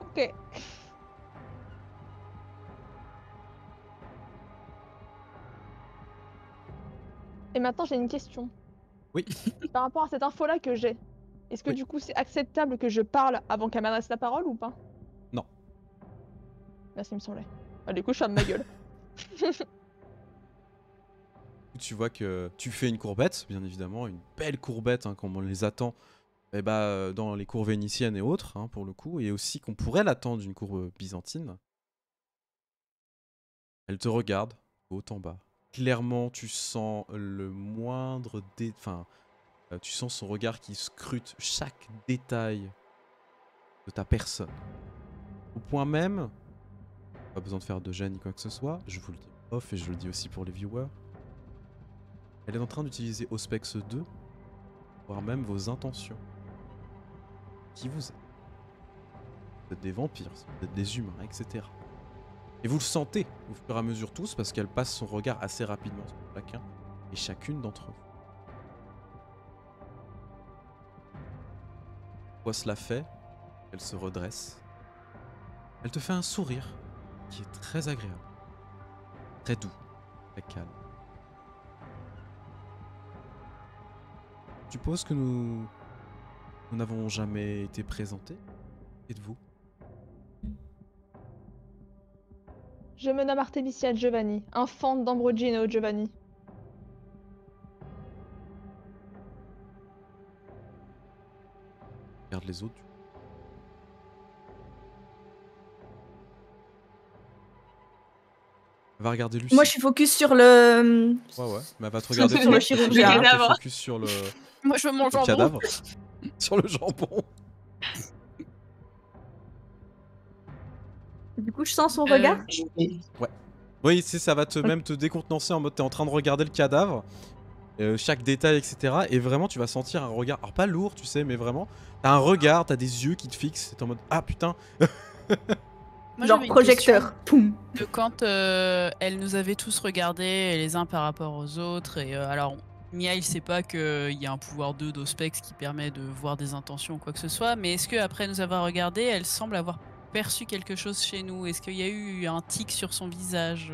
Ok. Et maintenant, j'ai une question. Oui. Par rapport à cette info-là que j'ai, est-ce que Oui. du coup c'est acceptable que je parle avant qu'elle m'adresse la parole ou pas? Non. Merci, il me semblait. Ah, du coup, je ferme ma gueule. Tu vois que tu fais une courbette, bien évidemment, une belle courbette, hein, comme on les attend dans les cours vénitiennes et autres, hein, pour le coup, et aussi qu'on pourrait l'attendre d'une courbe byzantine. Elle te regarde, haut en bas. Clairement, tu sens le moindre enfin, tu sens son regard qui scrute chaque détail de ta personne. Au point même, pas besoin de faire de gêne ni quoi que ce soit, je vous le dis off et je le dis aussi pour les viewers. Elle est en train d'utiliser Auspex 2, voire même vos intentions. Qui vous êtes? Vous êtes des vampires, vous êtes des humains, etc. Et vous le sentez au fur et à mesure tous, parce qu'elle passe son regard assez rapidement sur chacun et chacune d'entre vous. Quoi cela fait? Elle se redresse. Elle te fait un sourire qui est très agréable, très doux, très calme. Je suppose que nous n'avons jamais été présentés. Et de vous? Je me nomme Artemisia Giovanni, infant d'Ambrogino Giovanni. Regarde les autres. Elle va regarder Lucie. Moi, je suis focus sur le. Ouais, mais elle va te regarder sur le toi. chirurgien. T'es cadavre. focus sur le Moi, je veux mon jambon. cadavre. Sur le jambon. Du coup, je sens son regard. Je vais- Oui, ça va même te décontenancer en mode t'es en train de regarder le cadavre, chaque détail, etc. Et vraiment, tu vas sentir un regard, alors pas lourd, tu sais, mais vraiment, t'as un regard, t'as des yeux qui te fixent, t'es en mode ah putain. Moi, Genre j'avais une projecteur. Poum. question de quand elle nous avait tous regardés les uns par rapport aux autres. Et alors, Mia, il sait pas qu'il y a un pouvoir 2 d'Ospex qui permet de voir des intentions ou quoi que ce soit. Mais est-ce qu'après nous avoir regardés, elle semble avoir perçu quelque chose chez nous? Est-ce qu'il y a eu un tic sur son visage?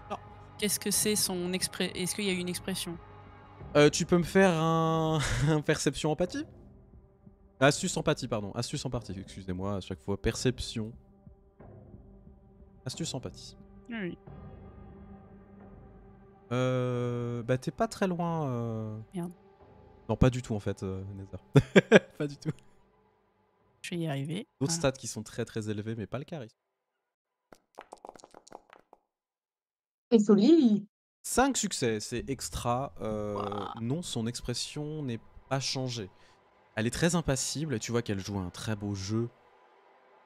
Non. Qu'est-ce que c'est son Est-ce qu'il y a eu une expression? Tu peux me faire un perception empathie? Astuce empathie, pardon. Astuce empathie, excusez-moi, à chaque fois. Perception. Astuce empathie. Oui. Bah t'es pas très loin. Merde. Non, pas du tout en fait, Nether. Pas du tout. Je vais y arriver. D'autres Voilà. stats qui sont très très élevés, mais pas le charisme. C'est joli. 5 succès, c'est extra. Non, son expression n'est pas changée. Elle est très impassible et tu vois qu'elle joue un très beau jeu,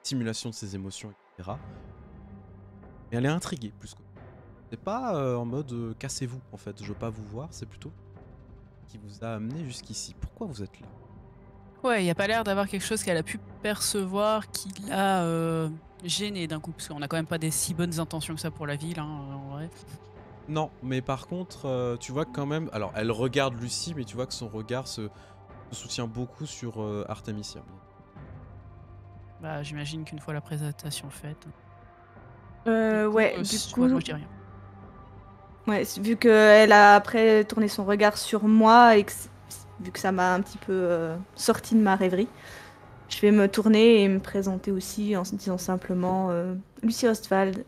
simulation de ses émotions, etc. Et elle est intriguée plus que. C'est pas en mode cassez-vous en fait, je veux pas vous voir, c'est plutôt qui vous a amené jusqu'ici. Pourquoi vous êtes là? Ouais, il n'y a pas l'air d'avoir quelque chose qu'elle a pu percevoir qui l'a gênée d'un coup, parce qu'on a quand même pas des si bonnes intentions que ça pour la ville, hein, en vrai. Non, mais par contre, tu vois que quand même. Alors, elle regarde Lucie, mais tu vois que son regard se soutient beaucoup sur Artemisia. Bah, j'imagine qu'une fois la présentation faite. Ouais, du coup. Moi, je dis rien. Ouais, vu qu'elle a après tourné son regard sur moi et que vu que ça m'a un petit peu sorti de ma rêverie, je vais me tourner et me présenter aussi en se disant simplement Lucie Ostwald,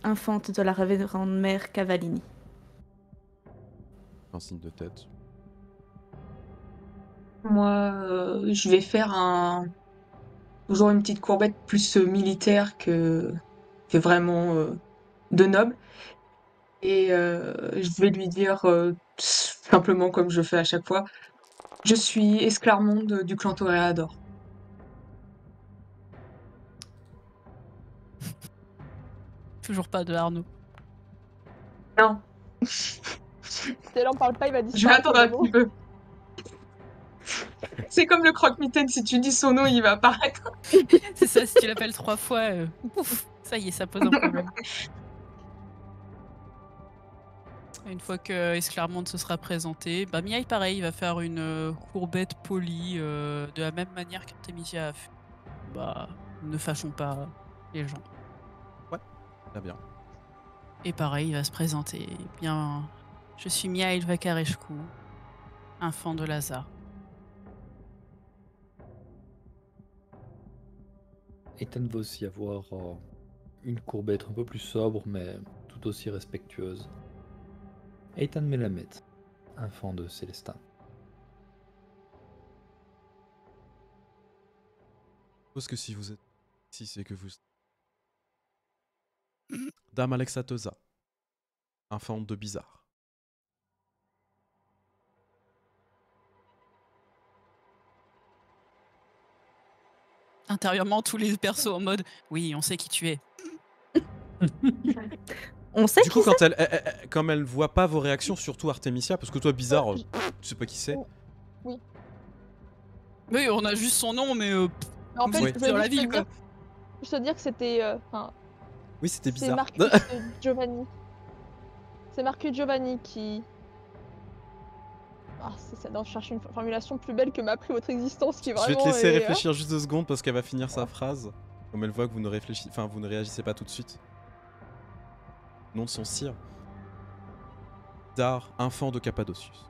infante de la révérende mère Cavallini. Un signe de tête. Moi, je vais faire toujours une petite courbette plus militaire que vraiment de noble. Et je vais lui dire simplement comme je fais à chaque fois, je suis Esclarmonde du clan Toréador. Toujours pas de Arnaud. Non, Si elle en parle pas, il va je vais disparaître. attendre un le mot. petit peu. C'est comme le croque-mitaine, si tu dis son nom, il va apparaître. C'est ça, si tu l'appelles 3 fois, ouf, ça y est, ça pose un problème. Une fois que Esclarmonde se sera présenté, bah Miaille pareil, il va faire une courbette polie de la même manière qu'Artemisia a fait. Bah, ne fâchons pas les gens. Très bien. Et pareil, il va se présenter. Bien, je suis Miaille Vakareshku, infant de Lazare. Ethan va aussi avoir une courbette un peu plus sobre, mais tout aussi respectueuse. Ethan Melamed, enfant de Célestin. Je suppose que si vous êtes ici, c'est que vous. Dame Alexa Teusa, infante de Bizarre. Intérieurement, tous les persos en mode oui, on sait qui tu es. On sait Du qui coup, c'est. comme elle voit pas vos réactions, surtout Artemisia, parce que toi, Bizarre, tu sais pas qui c'est. Oui, on a juste son nom, mais En fait, Oui. je dans voulais la juste ville, te quoi. dire, juste te dire que c'était. Oui, c'était C'est bizarre. Marcus Giovanni. C'est Marcus Giovanni qui. Ah, c'est ça, non, je cherche une formulation plus belle que m'a pris votre existence qui Je vraiment. vais te laisser est, réfléchir juste 2 secondes parce qu'elle va finir sa phrase. Comme elle voit que vous ne réfléchissez, enfin vous ne réagissez pas tout de suite. Nom de son sire. Dar, infant de Cappadocius.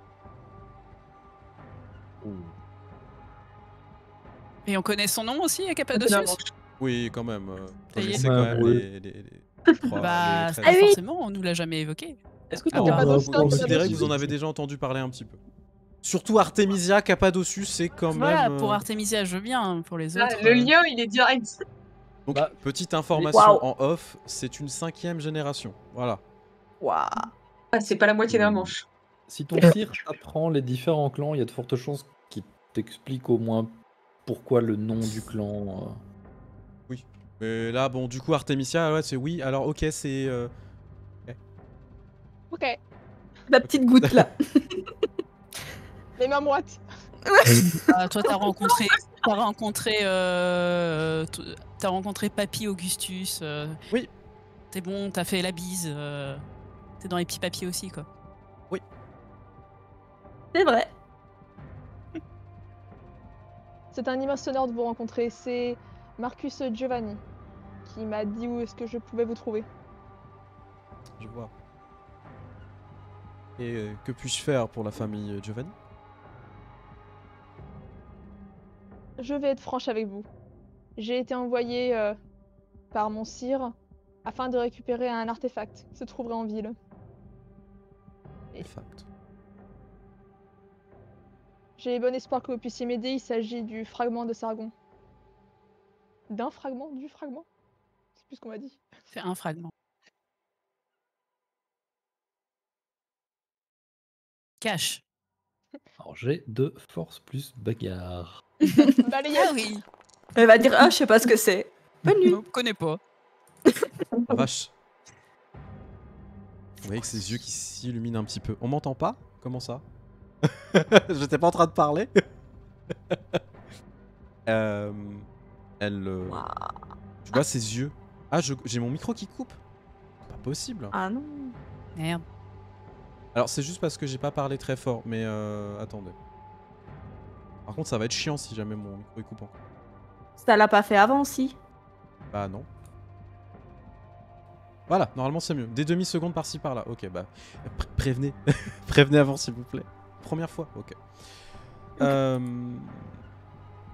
Et on connaît son nom aussi, Cappadocius? Oui, quand même. Ça y est. C'est quand même Ouais. les trois. Bah, les ça, treize. Ah oui. forcément, on nous l'a jamais évoqué. Est-ce que Ah t'as bon, Cappadoce, vous Cappadoce. considérez que vous en avez déjà entendu parler un petit peu. Surtout Artemisia, Cappadocius, c'est quand Voilà, même. pour Artemisia, je veux bien. Hein, pour les Ah, autres. le lien, il est direct. Donc, Bah, petite information Waouh. en off, c'est une 5e génération. Voilà. Waouh. Ah, c'est pas la moitié d'un manche. Si ton sire apprend les différents clans, il y a de fortes chances qu'il t'explique au moins pourquoi le nom du clan. Mais là, bon, du coup, Artemisia, ouais, c'est oui. Alors, ok, c'est. Ok, La petite goutte là. les mains moites. Ah, toi, t'as rencontré, t'as rencontré Papy Augustus. Oui. T'es bon, t'as fait la bise. T'es dans les petits papiers aussi, quoi. C'est vrai. C'est un immense honneur de vous rencontrer. C'est Marcus Giovanni qui m'a dit où est-ce que je pouvais vous trouver. Je vois. Et que puis-je faire pour la famille Giovanni? Je vais être franche avec vous. J'ai été envoyée par mon sire afin de récupérer un artefact qui se trouverait en ville. Fact. J'ai bon espoir que vous puissiez m'aider. Il s'agit du fragment de Sargon. D'un fragment? Du fragment? C'est plus ce qu'on m'a dit. C'est un fragment. Cache. Alors j'ai de force plus bagarre. Balayette. Ah oui. Elle va dire ah je sais pas ce que c'est. Bonne nuit. Je connais pas. La vache. Vous voyez que ses yeux qui s'illuminent un petit peu. On m'entend pas? Comment ça? J'étais pas en train de parler. Elle. Tu vois ses yeux. Ah, j'ai mon micro qui coupe. Pas possible. Ah non. Merde. Alors c'est juste parce que j'ai pas parlé très fort, mais attendez. Par contre ça va être chiant si jamais mon micro il coupe encore. Ça l'a pas fait avant si. Bah non. Voilà, normalement c'est mieux. Des demi-secondes par-ci par-là. Ok, bah prévenez. Prévenez avant s'il vous plaît. Première fois, ok.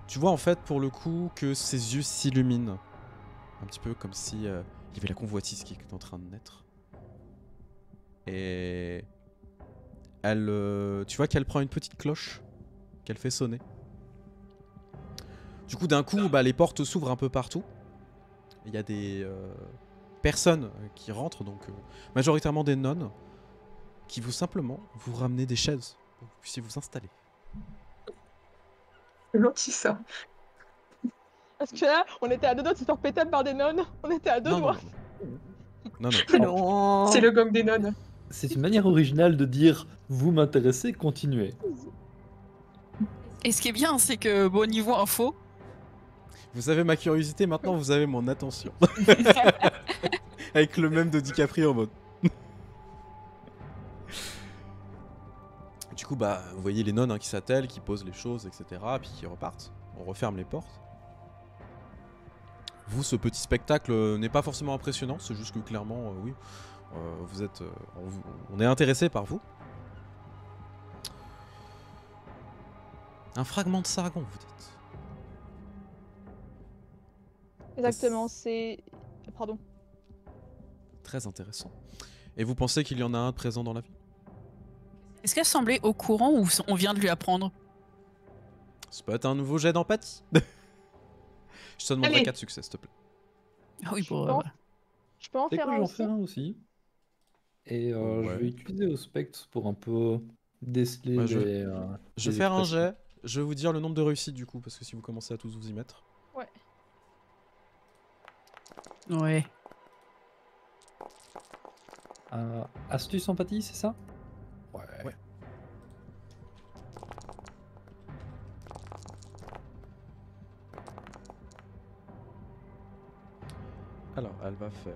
Tu vois en fait pour le coup que ses yeux s'illuminent. Un petit peu comme si il y avait la convoitise qui était en train de naître. Et elle, tu vois qu'elle prend une petite cloche qu'elle fait sonner. Du coup d'un coup bah, les portes s'ouvrent un peu partout. Il y a des personnes qui rentrent, donc majoritairement des nonnes, qui vous simplement vous ramener des chaises pour que vous puissiez vous installer. C'est gentil ça. Parce que là, on était à deux doigts de se faire péter par des nonnes. On était à deux doigts. Non. Non. C'est le gang des nonnes. C'est une manière originale de dire vous m'intéressez, continuez. Et ce qui est bien, c'est que, bon, niveau info, Vous avez ma curiosité, maintenant vous avez mon attention. Avec le même de DiCaprio en mode. Du coup, bah, vous voyez les nonnes hein, qui s'attellent, qui posent les choses, etc. Puis qui repartent. On referme les portes. Vous, ce petit spectacle n'est pas forcément impressionnant, c'est juste que clairement, oui, vous êtes, on est intéressé par vous. Un fragment de Sargon, vous dites. Exactement, c'est... Pardon. Très intéressant. Et vous pensez qu'il y en a un présent dans la ville? est-ce qu'elle semblait au courant ou on vient de lui apprendre? Ça peut être un nouveau jet d'empathie. Je te demanderai Allez. 4 succès, s'il te plaît. Ah oui, bon, pense- voilà. Je peux en Et faire quoi, un j'en aussi. fais un aussi. Et Ouais. je vais utiliser au spectre pour un peu déceler Ouais, les. Je vais les faire un expressions. jet. Je vais vous dire le nombre de réussites du coup, parce que si vous commencez à tous vous y mettre. Ouais. Astuce empathie, c'est ça? Ouais. Alors, elle va faire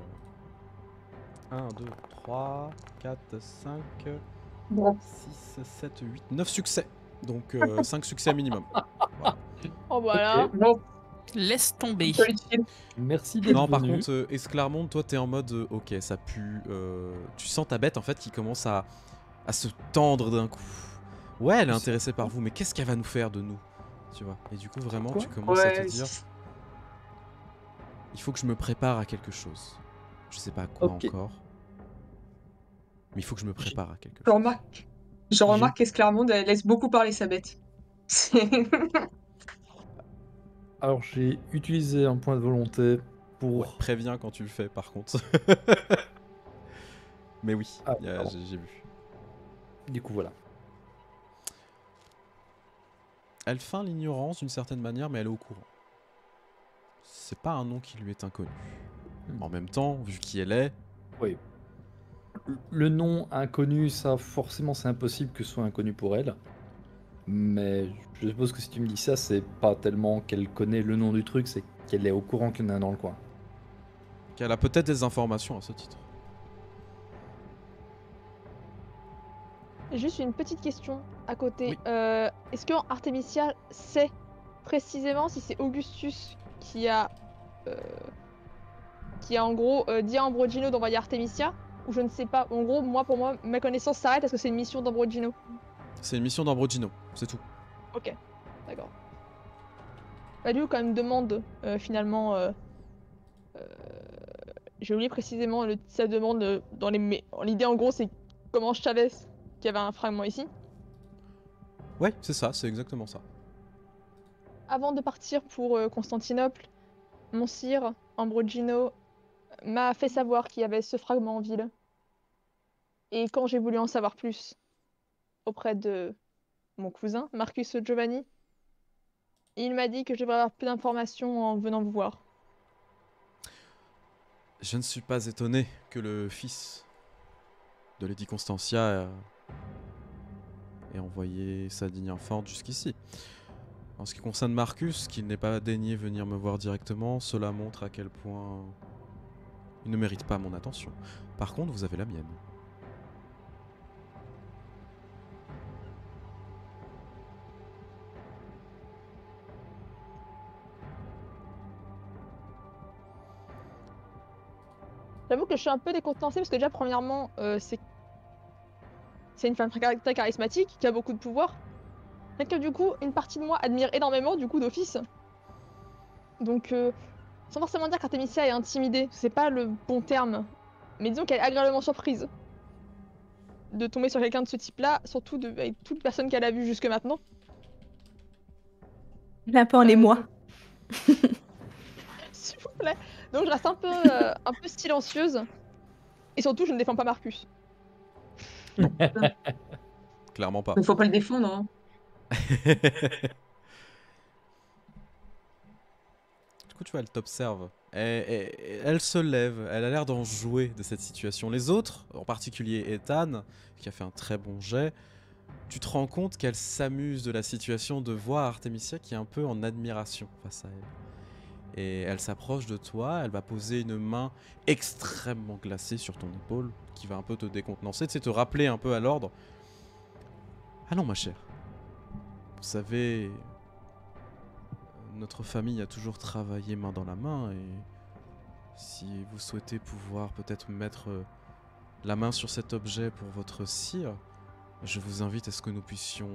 1, 2, 3, 4, 5, Bon. 6, 7, 8, 9 succès. Donc 5 succès minimum. Oh voilà. Ok. Bon, Laisse tomber. solitude. Merci d'être Non, par venu. contre, Esclarmonde, toi t'es en mode ok, ça pue. Tu sens ta bête en fait qui commence à se tendre d'un coup. Ouais, elle est Je sais intéressée par pas. vous, mais qu'est-ce qu'elle va nous faire de nous? Tu vois. Et du coup, vraiment, Quoi? tu commences à te Ouais, dire, il faut que je me prépare à quelque chose. Je sais pas à quoi Ok. encore, mais il faut que je me J'ai- prépare à quelque je chose. remarque. Je J'ai remarque qu'Esclarmonde, elle laisse beaucoup parler sa bête. C'est- Alors j'ai utilisé un point de volonté Ouais, pour... préviens quand tu le fais, par contre. Mais oui, Ah, pardon. j'ai vu. Du coup voilà. Elle feint l'ignorance d'une certaine manière, mais elle est au courant. C'est pas un nom qui lui est inconnu. En même temps, vu qui elle est, Oui. Le nom inconnu, ça forcément c'est impossible que ce soit inconnu pour elle. Mais je suppose que si tu me dis ça, c'est pas tellement qu'elle connaît le nom du truc, c'est qu'elle est au courant qu'il y en a un dans le coin. qu'elle a peut-être des informations à ce titre. Juste une petite question à côté. Oui. Est-ce que Artemisia sait précisément si c'est Augustus euh, qui a en gros dit à Ambrogino d'envoyer Artemisia? Ou je ne sais pas. En gros, pour moi, ma connaissance s'arrête parce que c'est une mission d'Ambrogino. C'est une mission d'Ambrogino, c'est tout. Ok, d'accord. Bah, lui, quand même, demande finalement. J'ai oublié précisément sa demande dans les. Mais l'idée en gros, c'est comment je savais qu'il y avait un fragment ici. Ouais, c'est ça, c'est exactement ça. Avant de partir pour Constantinople, mon sire, Ambrogino, m'a fait savoir qu'il y avait ce fragment en ville. Et quand j'ai voulu en savoir plus auprès de mon cousin, Marcus Giovanni, il m'a dit que je devrais avoir plus d'informations en venant vous voir. Je ne suis pas étonné que le fils de Lady Constantia ait envoyé sa digne infante jusqu'ici. En ce qui concerne Marcus, qu'il n'ait pas daigné venir me voir directement, cela montre à quel point il ne mérite pas mon attention. Par contre, vous avez la mienne. J'avoue que je suis un peu décontenancée parce que déjà, premièrement, c'est une femme très charismatique qui a beaucoup de pouvoir. Et que du coup, une partie de moi admire énormément du coup d'office. Donc, sans forcément dire qu'Artemisia est intimidée, c'est pas le bon terme. Mais disons qu'elle est agréablement surprise de tomber sur quelqu'un de ce type-là, surtout avec toute personne qu'elle a vue jusque maintenant. Là, pas en émoi. S'il vous plaît. Donc je reste un peu silencieuse. Et surtout, je ne défends pas Marcus. Clairement pas. Mais faut pas le défendre, hein. Du coup, tu vois, elle t'observe. Elle se lève, elle a l'air d'en jouer de cette situation. Les autres, en particulier Ethan, qui a fait un très bon jet, tu te rends compte qu'elle s'amuse de la situation de voir Artemisia qui est un peu en admiration face à elle. Et elle s'approche de toi, elle va poser une main extrêmement glacée sur ton épaule, qui va un peu te décontenancer, tu sais, te rappeler un peu à l'ordre. Ah non, ma chère. Vous savez, notre famille a toujours travaillé main dans la main et si vous souhaitez pouvoir peut-être mettre la main sur cet objet pour votre sire, je vous invite à ce que nous puissions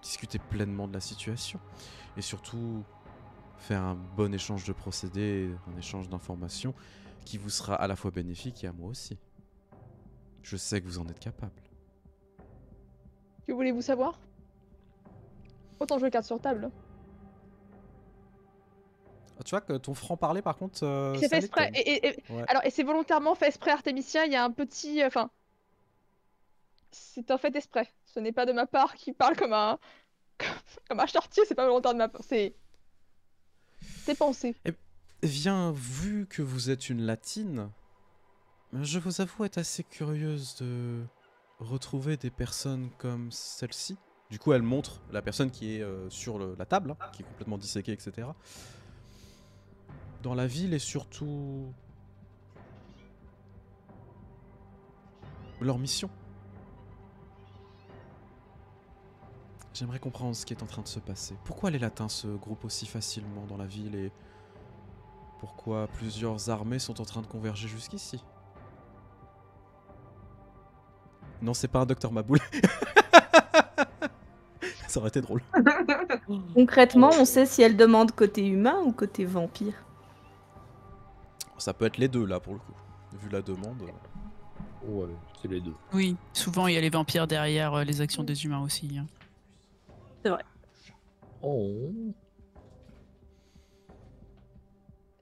discuter pleinement de la situation et surtout faire un bon échange de procédés, un échange d'informations qui vous sera à la fois bénéfique et à moi aussi. Je sais que vous en êtes capable. Que voulez-vous savoir? Autant jouer carte sur table. Ah, tu vois que ton franc-parler par contre, C'est fait ça exprès. l'étonne. Ouais. Alors, et c'est volontairement fait exprès, Artemisia. Il y a un petit. Enfin. C'est un fait exprès. Ce n'est pas de ma part qui parle comme un. Comme un chartier, c'est pas volontaire de ma part. C'est pensé. Eh bien, vu que vous êtes une latine, je vous avoue être assez curieuse de retrouver des personnes comme celle-ci. Du coup, elle montre la personne qui est sur la table, hein, qui est complètement disséquée, etc. Dans la ville et surtout leur mission. J'aimerais comprendre ce qui est en train de se passer. Pourquoi les latins se groupent aussi facilement dans la ville et pourquoi plusieurs armées sont en train de converger jusqu'ici? Non, c'est pas un docteur Maboul. Ça aurait été drôle. Concrètement, on sait si elle demande côté humain ou côté vampire. Ça peut être les deux là pour le coup. Vu la demande. Ouais, c'est les deux. Oui, souvent il y a les vampires derrière les actions des humains aussi. Hein. Oh.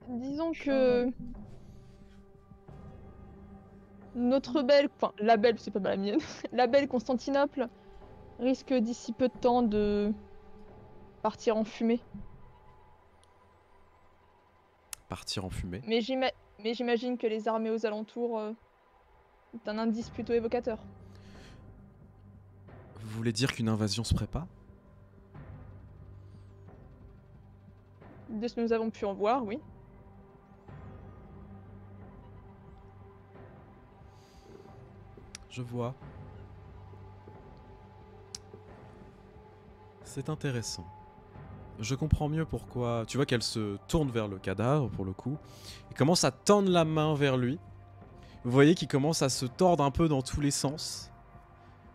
Disons que notre belle, enfin la belle, c'est pas la mienne, la belle Constantinople risque d'ici peu de temps de partir en fumée. Partir en fumée. Mais j'imagine que les armées aux alentours est un indice plutôt évocateur. Vous voulez dire qu'une invasion se prépare? De ce que nous avons pu en voir, oui. Je vois. C'est intéressant. Je comprends mieux pourquoi... Tu vois qu'elle se tourne vers le cadavre, pour le coup, et commence à tendre la main vers lui. Vous voyez qu'il commence à se tordre un peu dans tous les sens.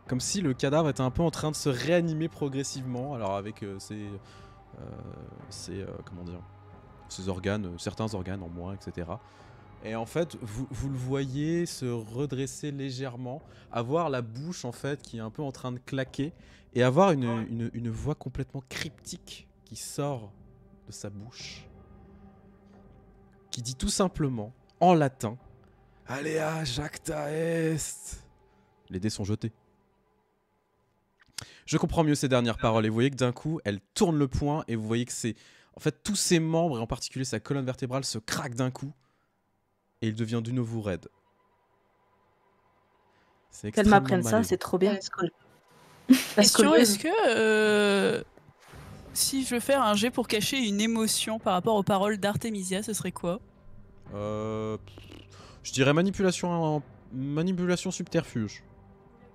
Comme si le cadavre était un peu en train de se réanimer progressivement. Alors avec comment dire, ses organes, certains organes en moins, etc. Et en fait, vous le voyez se redresser légèrement, avoir la bouche en fait qui est un peu en train de claquer, et avoir une voix complètement cryptique qui sort de sa bouche, qui dit tout simplement, en latin, « Alea jacta est ». Les dés sont jetés. Je comprends mieux ces dernières paroles, et vous voyez que d'un coup, elle tourne le poing, et vous voyez que c'est... En fait, tous ses membres, et en particulier sa colonne vertébrale, se craquent d'un coup, et il devient de nouveau raide. C'est Qu'elle extrêmement m'apprenne ça, malheureux. c'est trop bien. Question, est-ce que si je veux faire un jet pour cacher une émotion par rapport aux paroles d'Artemisia, ce serait quoi? Je dirais manipulation subterfuge.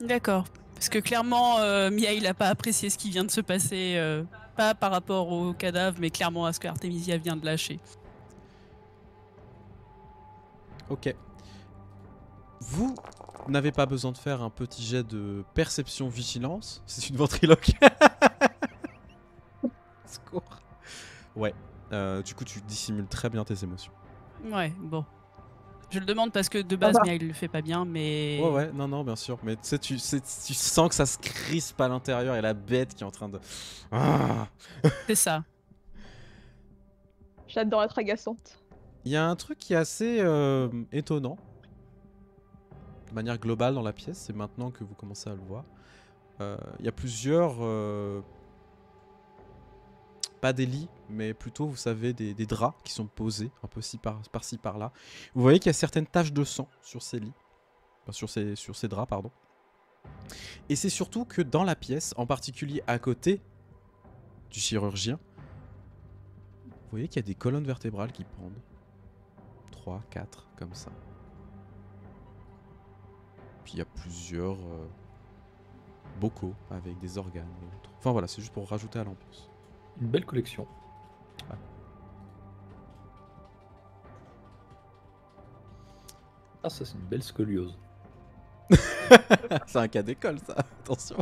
D'accord. Parce que clairement, Mia, il a pas apprécié ce qui vient de se passer, pas par rapport au cadavre, mais clairement à ce que Artemisia vient de lâcher. Ok. Vous n'avez pas besoin de faire un petit jet de perception vigilance. C'est une ventriloque. Secours. Ouais. Du coup, tu dissimules très bien tes émotions. Ouais, bon. Je le demande parce que de base, Mia, il le fait pas bien, mais... Ouais, non, non, bien sûr. Mais tu sens que ça se crispe à l'intérieur et la bête qui est en train de... Ah. C'est ça. J'adore être agaçante. Il y a un truc qui est assez étonnant. De manière globale dans la pièce, c'est maintenant que vous commencez à le voir. Il y a plusieurs... pas des lits, mais plutôt, vous savez, des draps qui sont posés, un peu par-ci, par-là. Vous voyez qu'il y a certaines taches de sang sur ces lits. Enfin, sur ces draps, pardon. Et c'est surtout que dans la pièce, en particulier à côté du chirurgien, vous voyez qu'il y a des colonnes vertébrales qui pendent. 3, 4, comme ça. Puis il y a plusieurs bocaux avec des organes et autres. Enfin voilà, c'est juste pour rajouter à l'ambiance. Une belle collection. Ouais. Ah, ça, c'est une belle scoliose. C'est un cas d'école, ça. Attention.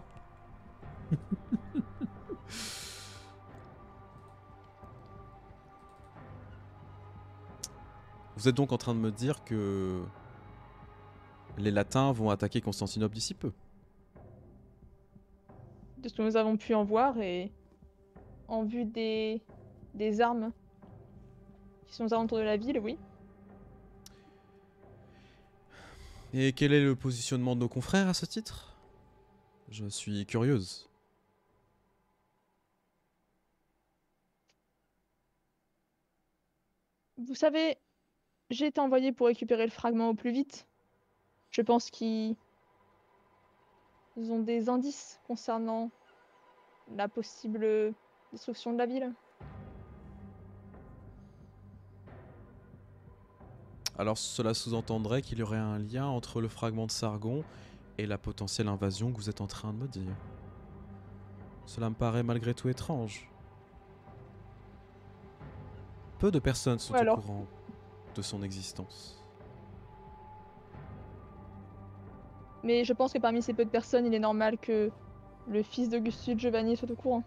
Vous êtes donc en train de me dire que les Latins vont attaquer Constantinople d'ici peu. De ce que nous avons pu en voir et en vue des armes qui sont aux alentours de la ville, oui. Et quel est le positionnement de nos confrères à ce titre? Je suis curieuse. Vous savez, j'ai été envoyée pour récupérer le fragment au plus vite. Je pense qu'ils ont des indices concernant la possible destruction de la ville. Alors cela sous-entendrait qu'il y aurait un lien entre le fragment de Sargon et la potentielle invasion que vous êtes en train de me dire. Cela me paraît malgré tout étrange. Peu de personnes sont au courant de son existence. Mais je pense que parmi ces peu de personnes, il est normal que le fils d'Augustus Giovanni soit au courant.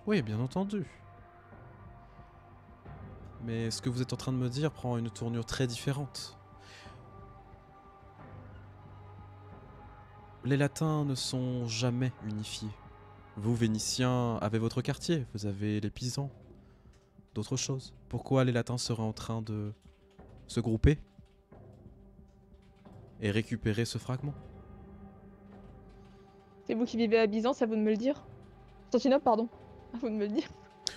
Oui, bien entendu. Mais ce que vous êtes en train de me dire prend une tournure très différente. Les Latins ne sont jamais unifiés. Vous, Vénitiens, avez votre quartier, vous avez les Pisans, d'autres choses. Pourquoi les Latins seraient en train de se grouper et récupérer ce fragment? C'est vous qui vivez à Byzance, à vous de me le dire. Constantinople, pardon. À vous de me le dire.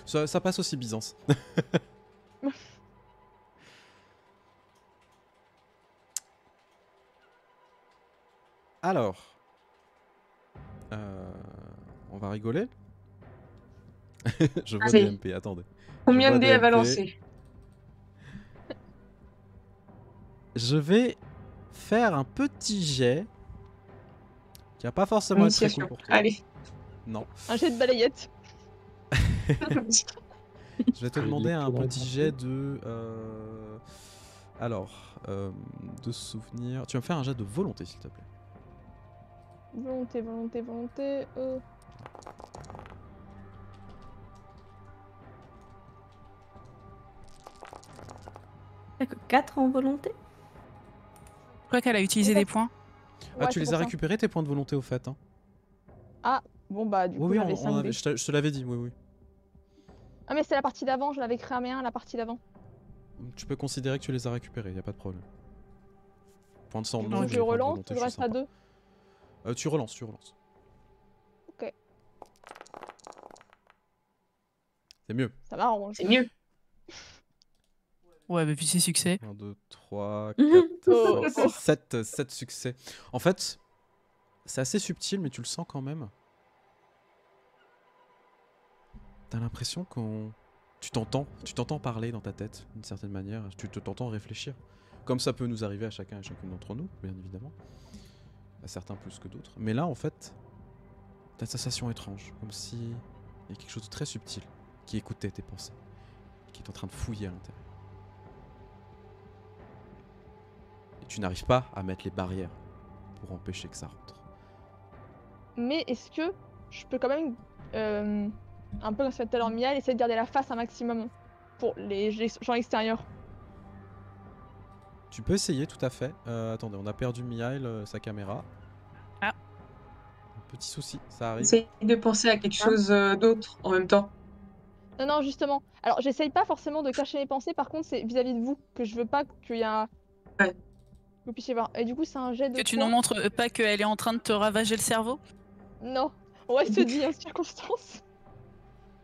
Ça passe aussi Byzance. Alors, on va rigoler. Je vois Allez. DMP, attendez. Combien Je de vois dés à DMP. balancer? Je vais faire un petit jet qui va pas forcément être très cool Initiation. pour toi. Allez. Non. Un jet de balayette. Je vais te Les demander un lectures dans les petit pensées. jet de... de souvenirs. Tu vas me faire un jet de volonté, s'il te plaît. Volonté, volonté, volonté. Y'a que 4 en volonté. Je crois qu'elle a utilisé des points. Ah, Ouais, tu c'est les pour as ça. récupérés, tes points de volonté, au fait, hein? Bon bah du coup Oui, j'avais 5 dés. je te l'avais dit, oui, oui. Ah mais c'est la partie d'avant, je l'avais cramé un la partie d'avant. Tu peux considérer que tu les as récupérés, y a pas de problème. Point de sang, Donc, non, Donc mais je point de relance, volonté, je suis reste à sympa. 2. Tu relances, tu relances. Ok. C'est mieux. Ça m'arrange. C'est mieux. Ouais, bah puis c'est succès. 1, 2, 3, Mhm. Oh. 4, 7 succès. En fait, c'est assez subtil, mais tu le sens quand même. T'as l'impression qu'on... Tu t'entends parler dans ta tête, d'une certaine manière. T'entends réfléchir. Comme ça peut nous arriver à chacun et chacune d'entre nous, bien évidemment. À certains plus que d'autres. Mais là, en fait, t'as une sensation étrange. Comme si il y a quelque chose de très subtil qui écoutait tes pensées. Qui est en train de fouiller à l'intérieur. Et tu n'arrives pas à mettre les barrières pour empêcher que ça rentre. Mais est-ce que je peux quand même, un peu comme ça tout à l'heure Mial, essayer de garder la face un maximum pour les gens extérieurs? Tu peux essayer, tout à fait. Attendez, on a perdu Mihail, sa caméra. Ah. Un petit souci, ça arrive. Essaye de penser à quelque chose d'autre en même temps. Non, non, justement. Alors, j'essaye pas forcément de cacher mes pensées, par contre, c'est vis-à-vis de vous que je veux pas qu'il y a. Ouais. Que vous puissiez voir. Et du coup, c'est un jet de. Que tu quoi nous montres pas qu'elle est en train de te ravager le cerveau. Non. On reste dit en circonstance.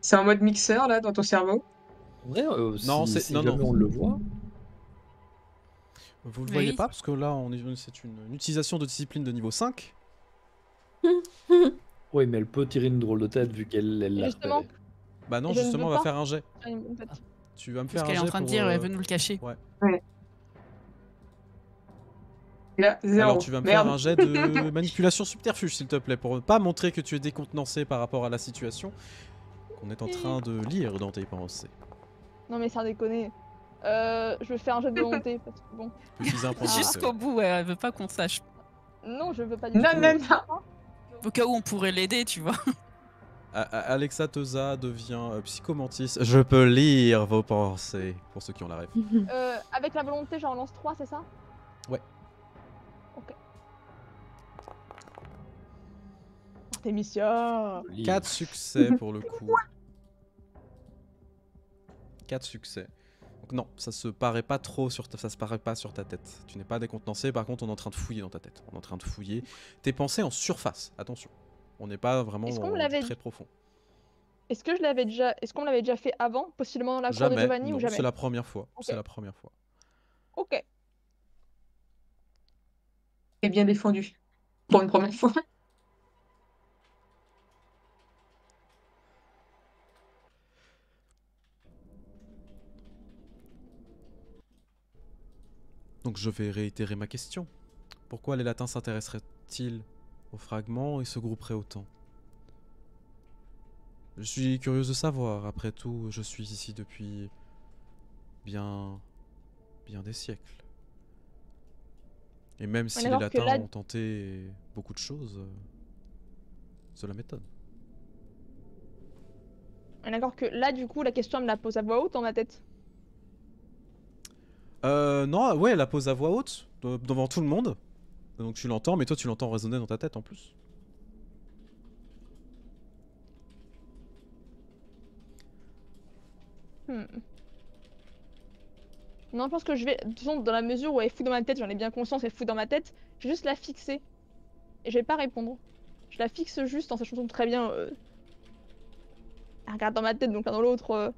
C'est en mode mixeur là dans ton cerveau. En vrai, Non, si, c'est- si non, jamais non. on le voit, Vous le Oui. voyez pas, parce que là, c'est une utilisation de discipline de niveau 5. oui, mais elle peut tirer une drôle de tête vu qu'elle l'a Justement. repéré. Bah non, Je ne justement, on veux va pas. faire un jet. Ah, une bonne tête. Tu vas me Parce faire un qu'elle est en jet train de pour, dire, elle veut nous le cacher. Là, 0. Alors tu vas me Merde. faire un jet de manipulation subterfuge, s'il te plaît, pour ne pas montrer que tu es décontenancé par rapport à la situation qu'on est en train de lire dans tes pensées. Non, mais sans déconner. Je vais faire un jet de volonté parce que bon. Tu peux utiliser un point de volonté, Jusqu'au bout, ouais, elle veut pas qu'on sache. Non, je veux pas du Non, tout. non, non. Au cas où on pourrait l'aider, tu vois. Alexa Teza devient psychomantis. Je peux lire vos pensées, pour ceux qui ont la rêve. Avec la volonté, j'en lance 3, c'est ça? Ouais. Ok. Artemisia. 4 succès pour le coup. 4 succès. Donc non, ça se paraît pas trop sur ça se paraît pas sur ta tête. Tu n'es pas décontenancé, par contre on est en train de fouiller dans ta tête. On est en train de fouiller tes pensées en surface, attention. On n'est pas vraiment Est-ce qu'on dans me l'avait du très dit profond. Est-ce qu'on me l'avait déjà fait avant, possiblement dans la cour de Jamais, Giovanni non, ou jamais? c'est la première fois. Ok. C'est la première fois. Ok. C'est bien défendu. Pour une première fois. Donc je vais réitérer ma question. Pourquoi les latins s'intéresseraient-ils aux fragments et se grouperaient autant? Je suis curieuse de savoir, après tout, je suis ici depuis bien des siècles. Et même si les d'accord que latins là- ont tenté beaucoup de choses, Cela m'étonne. On est d'accord que là, du coup, la question, elle me la pose à voix haute dans ma tête. Non, ouais, elle la pose à voix haute, devant tout le monde. Donc tu l'entends, mais toi tu l'entends résonner dans ta tête en plus. Hmm. Non, je pense que je vais, de toute façon, dans la mesure où elle est fou dans ma tête, j'en ai bien conscience, elle est fou dans ma tête, je vais juste la fixer. Et je vais pas répondre. Je la fixe juste en sachant très bien. Elle regarde dans ma tête, donc l'un dans l'autre.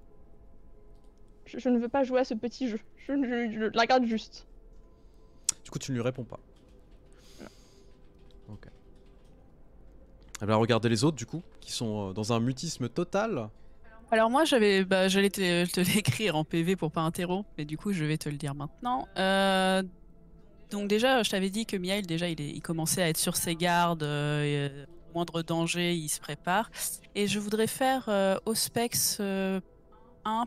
Je ne veux pas jouer à ce petit jeu. Je la regarde juste. Du coup tu ne lui réponds pas. Ok. Elle va regarder les autres du coup, qui sont dans un mutisme total. Alors moi j'allais te l'écrire en PV pour pas interrompre, mais du coup je vais te le dire maintenant. Donc déjà je t'avais dit que Miail déjà il commençait à être sur ses gardes, moindre danger il se prépare. Et je voudrais faire Auspex 1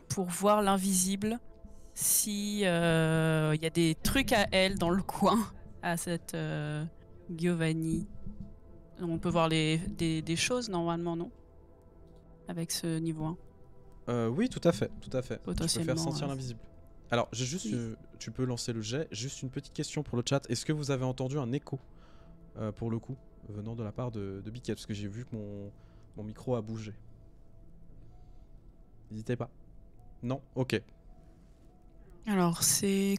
pour voir l'invisible, si il y a des trucs à elle dans le coin, à cette Giovanni. On peut voir des choses normalement, non? Avec ce niveau 1. Oui, tout à fait, tout à fait. Tu peux Potentiellement, faire sentir l'invisible. Alors, j'ai juste, Oui. tu peux lancer le jet. Juste une petite question pour le chat. Est-ce que vous avez entendu un écho, pour le coup, venant de la part de Biquette? Parce que j'ai vu que mon micro a bougé. N'hésitez pas. Non? Ok. Alors, c'est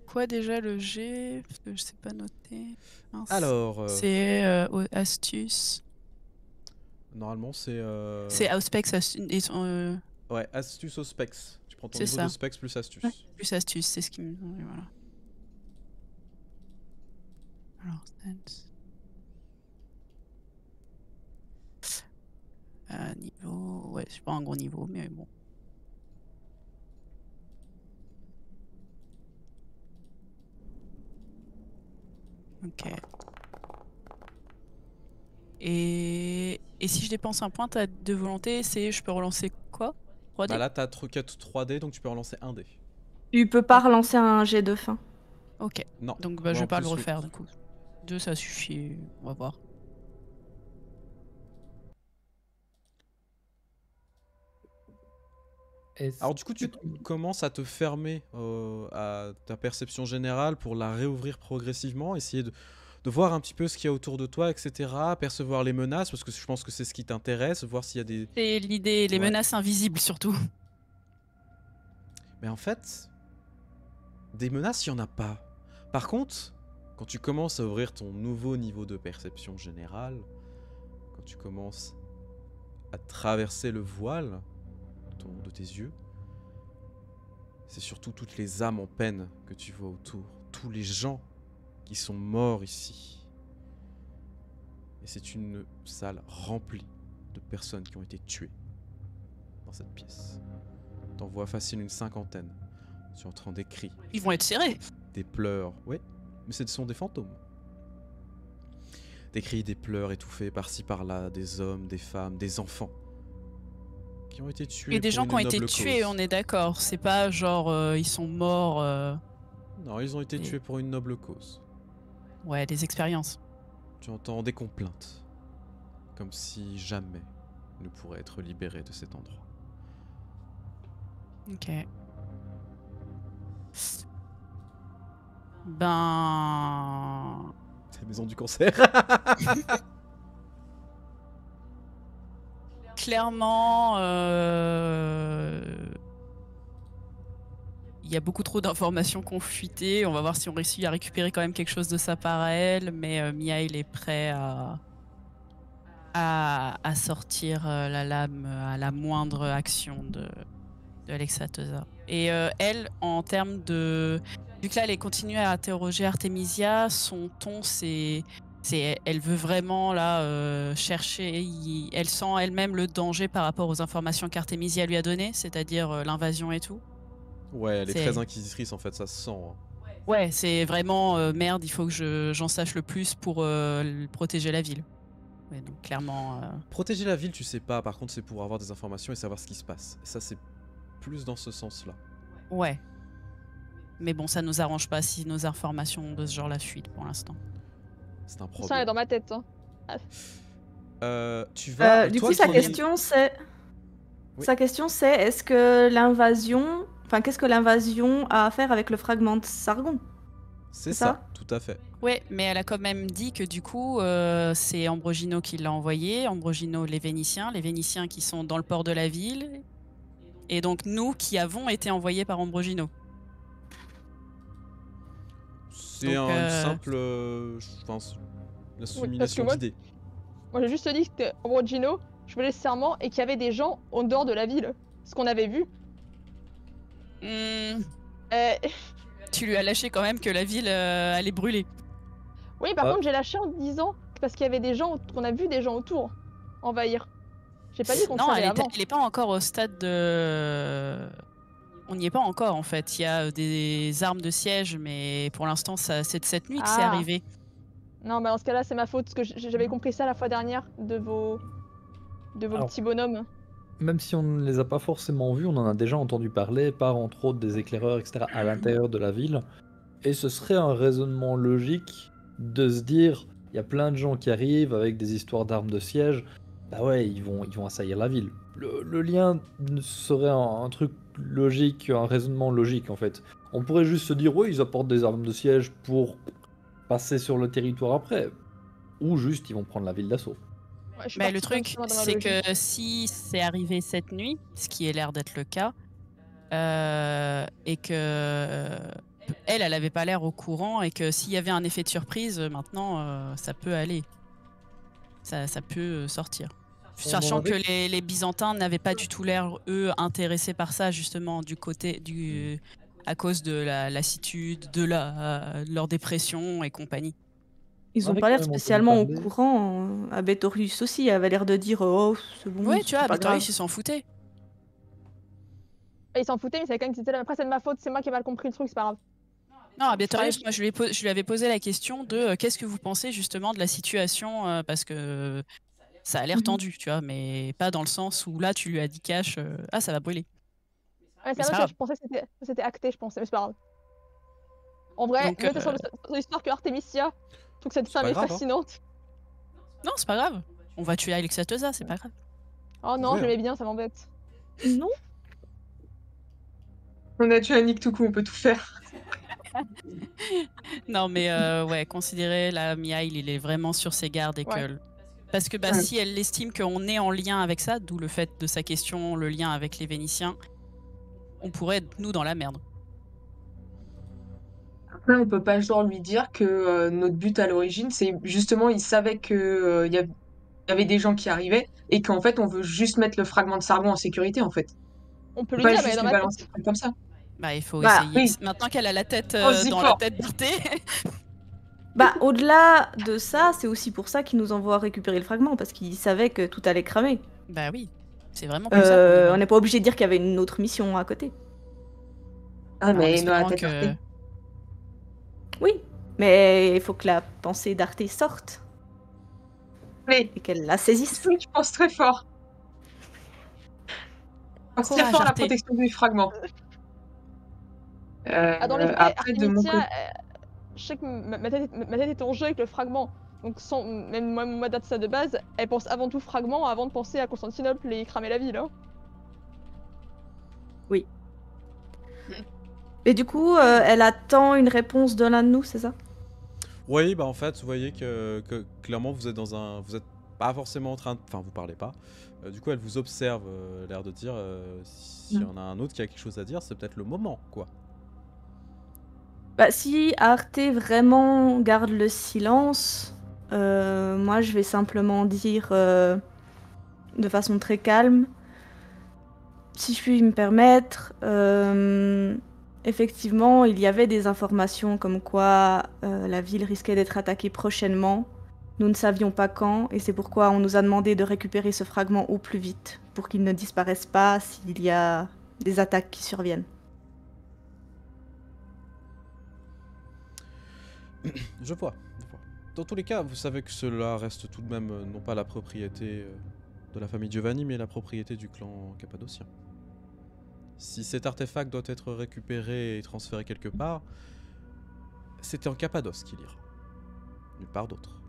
quoi déjà le G? Parce que je sais pas noter. Mince. Alors, C'est astuce. normalement, c'est... C'est Auspex Ouais, astuce au specs. Tu prends ton C'est niveau ça. de specs plus astuce. Ouais. plus astuce, c'est ce qui me. Ouais, voilà. Alors, niveau. Ouais, c'est pas un gros niveau, mais bon. Ok. Et si je dépense un point de volonté, je peux relancer quoi? 3D? Bah là, t'as 3D, donc tu peux relancer un dé. Tu peux pas relancer un jet de fin. Ok. Non. Donc bah, Ouais, je en vais pas le plus, oui. refaire du coup. 2 ça suffit, on va voir. Alors du coup, tu commences à te fermer à ta perception générale pour la réouvrir progressivement, essayer de voir un petit peu ce qu'il y a autour de toi, etc. Percevoir les menaces, parce que je pense que c'est ce qui t'intéresse, voir s'il y a des... C'est l'idée, les Ouais. menaces invisibles surtout. Mais en fait, des menaces, il n'y en a pas. Par contre, quand tu commences à ouvrir ton nouveau niveau de perception générale, quand tu commences à traverser le voile de tes yeux, c'est surtout toutes les âmes en peine que tu vois autour, tous les gens qui sont morts ici. Et c'est une salle remplie de personnes qui ont été tuées dans cette pièce. T'en vois facile une 50aine. Tu entends des cris, Ils vont être serrés. des pleurs, oui, mais ce sont des fantômes. Des cris, des pleurs étouffés par-ci par-là, des hommes, des femmes, des enfants qui ont été tués. Et des pour gens une qui ont été noble tués, cause. on est d'accord. C'est pas genre ils sont morts. Non, ils ont été Et- tués pour une noble cause. Ouais, des expériences. Tu entends des complaintes, comme si jamais ne pourrait être libéré de cet endroit. Ok. Ben. C'est la maison du cancer. Clairement, il y a beaucoup trop d'informations qui ont fuité. On va voir si on réussit à récupérer quand même quelque chose de ça par elle. Mais Mia, il est prêt à sortir la lame à la moindre action de Alexa Teza. Et elle, en termes de... Vu que là, elle continue à interroger Artemisia, son ton, elle veut vraiment là chercher, elle sent elle-même le danger par rapport aux informations qu'Artemisia lui a données, c'est-à-dire l'invasion et tout. Ouais, elle est C'est- très inquisitrice en fait, ça se sent. Hein. Ouais, c'est vraiment merde, il faut que j'en sache le plus pour protéger la ville. Ouais, donc clairement... Protéger la ville, tu sais pas, par contre c'est pour avoir des informations et savoir ce qui se passe. Et ça c'est plus dans ce sens-là. Ouais. Mais bon, ça nous arrange pas si nos informations de ce genre-là fuitent pour l'instant. C'est un Ça, elle est problème. dans ma tête. Hein. Tu vas. Du toi, coup, sa Kirill, question c'est... Oui. Sa question c'est, est-ce que l'invasion... Enfin, qu'est-ce que l'invasion a à faire avec le fragment de Sargon? c'est ça ça, tout à fait. Ouais, mais elle a quand même dit que du coup, c'est Ambrogino qui l'a envoyé. Ambrogino, les Vénitiens qui sont dans le port de la ville. Et donc nous qui avons été envoyés par Ambrogino. C'est Donc, une simple. Enfin, une Oui, parce que assimilation moi, d'idées. moi j'ai juste dit que c'était Ambrogino, je voulais serment et qu'il y avait des gens en dehors de la ville. Ce qu'on avait vu. hmm, Euh, tu lui as lâché quand même que la ville allait brûler. Oui, par Ah. contre, j'ai lâché en disant que parce qu'il y avait des gens, qu'on a vu des gens autour envahir. J'ai pas dit qu'on le Non, savait elle avant. est pas encore au stade de... On n'y est pas encore en fait. Il y a des armes de siège, mais pour l'instant, c'est de cette nuit que c'est Ah. arrivé. Non, bah dans ce cas-là, c'est ma faute, parce que j'avais compris ça la fois dernière de vos Alors, petits bonhommes. même si on ne les a pas forcément vus, on en a déjà entendu parler par entre autres des éclaireurs, etc. à l'intérieur de la ville. Et ce serait un raisonnement logique de se dire, il y a plein de gens qui arrivent avec des histoires d'armes de siège. Bah ouais, ils vont assaillir la ville. Le lien serait un truc logique, un raisonnement logique en fait. On pourrait juste se dire, oui, ils apportent des armes de siège pour passer sur le territoire après. Ou juste, ils vont prendre la ville d'assaut. Ouais, je suis Mais le partie truc, dans ma c'est logique. que si c'est arrivé cette nuit, ce qui est l'air d'être le cas, et que elle avait pas l'air au courant, et que s'il y avait un effet de surprise, maintenant, ça peut aller. Ça peut sortir. On en Sachant que avait- les Byzantins n'avaient pas du tout l'air, eux, intéressés par ça, justement, à cause de la lassitude, de leur dépression et compagnie. Ils On ont avait pas quand l'air même entendu spécialement au parler. courant. Abetorius aussi avait l'air de dire oh c'est bon, Ouais, tu c'est vois, pas grave. Betorius, ils s'en foutaient. Et ils s'en foutaient, mais c'est quelqu'un qui disait là, après c'est de ma faute, c'est moi qui ai mal compris le truc, c'est pas grave. Non, à Betorius, pareil. moi, je lui avais posé la question de qu'est-ce que vous pensez justement de la situation, parce que ça a l'air Mhm. tendu, tu vois, mais pas dans le sens où là, tu lui as dit cash, ah, ça va brûler. Ouais, Mais c'est c'est vrai pas que je pensais que c'était acté, je pensais, mais c'est pas grave. En vrai, Donc, mettez sur l'histoire que Artemisia, je trouve que cette C'est femme pas est grave, hein. fascinante. non, c'est pas grave. On va tuer Alexatosa, c'est pas grave. Oh non, pouvez, je l'aimais bien, ça m'embête. Non. On a tué un Niktuku, on peut tout faire. Non, mais ouais, considérez la Miail, il est vraiment sur ses gardes et Ouais. que. Parce que bah, Ouais. si elle estime qu'on est en lien avec ça, d'où le fait de sa question, le lien avec les Vénitiens, on pourrait être nous dans la merde. Après, on peut pas genre lui dire que notre but à l'origine, c'est justement, il savait que il y avait des gens qui arrivaient et qu'en fait, on veut juste mettre le fragment de Sargon en sécurité, en fait. On peut On lui peut pas dire, mais elle est juste dans lui ma balancer tête. un truc comme ça. Bah, il faut Bah, essayer. oui. Maintenant qu'elle a la tête On se dit dans la fort. tête d'Arte, Bah au-delà de ça, c'est aussi pour ça qu'il nous envoie récupérer le fragment parce qu'il savait que tout allait cramer. bah oui, c'est vraiment pour ça. qu'on y va. On n'est pas obligé de dire qu'il y avait une autre mission à côté. Ah, Bah, en mais dans la espérant tête que. Arte. Oui, mais il faut que la pensée d'Arte sorte Mais et qu'elle la saisisse. oui, je pense très fort. Je pense très Courage, fort à la Arte. protection du fragment. Ah, dans les faits, Après, de mon Artemisia, côté. je sais que ma tête est en jeu avec le fragment. Donc, sans, même moi, date ça de base, elle pense avant tout fragment avant de penser à Constantinople et cramer la ville. Hein. Oui. Et du coup, elle attend une réponse de l'un de nous, c'est ça? Oui, bah en fait, vous voyez que clairement vous êtes dans un. Vous êtes pas forcément en train de. Enfin, vous parlez pas. Du coup, elle vous observe, l'air de dire s'il y en a un autre qui a quelque chose à dire, c'est peut-être le moment, quoi. Bah, si Arte vraiment garde le silence, moi je vais simplement dire de façon très calme, si je puis me permettre, effectivement il y avait des informations comme quoi la ville risquait d'être attaquée prochainement. Nous ne savions pas quand et c'est pourquoi on nous a demandé de récupérer ce fragment au plus vite pour qu'il ne disparaisse pas s'il y a des attaques qui surviennent. Je vois, je vois. Dans tous les cas, vous savez que cela reste tout de même non pas la propriété de la famille Giovanni, mais la propriété du clan cappadocien. Si cet artefact doit être récupéré et transféré quelque part, c'était en Cappadoce qu'il ira. Nulle part d'autre.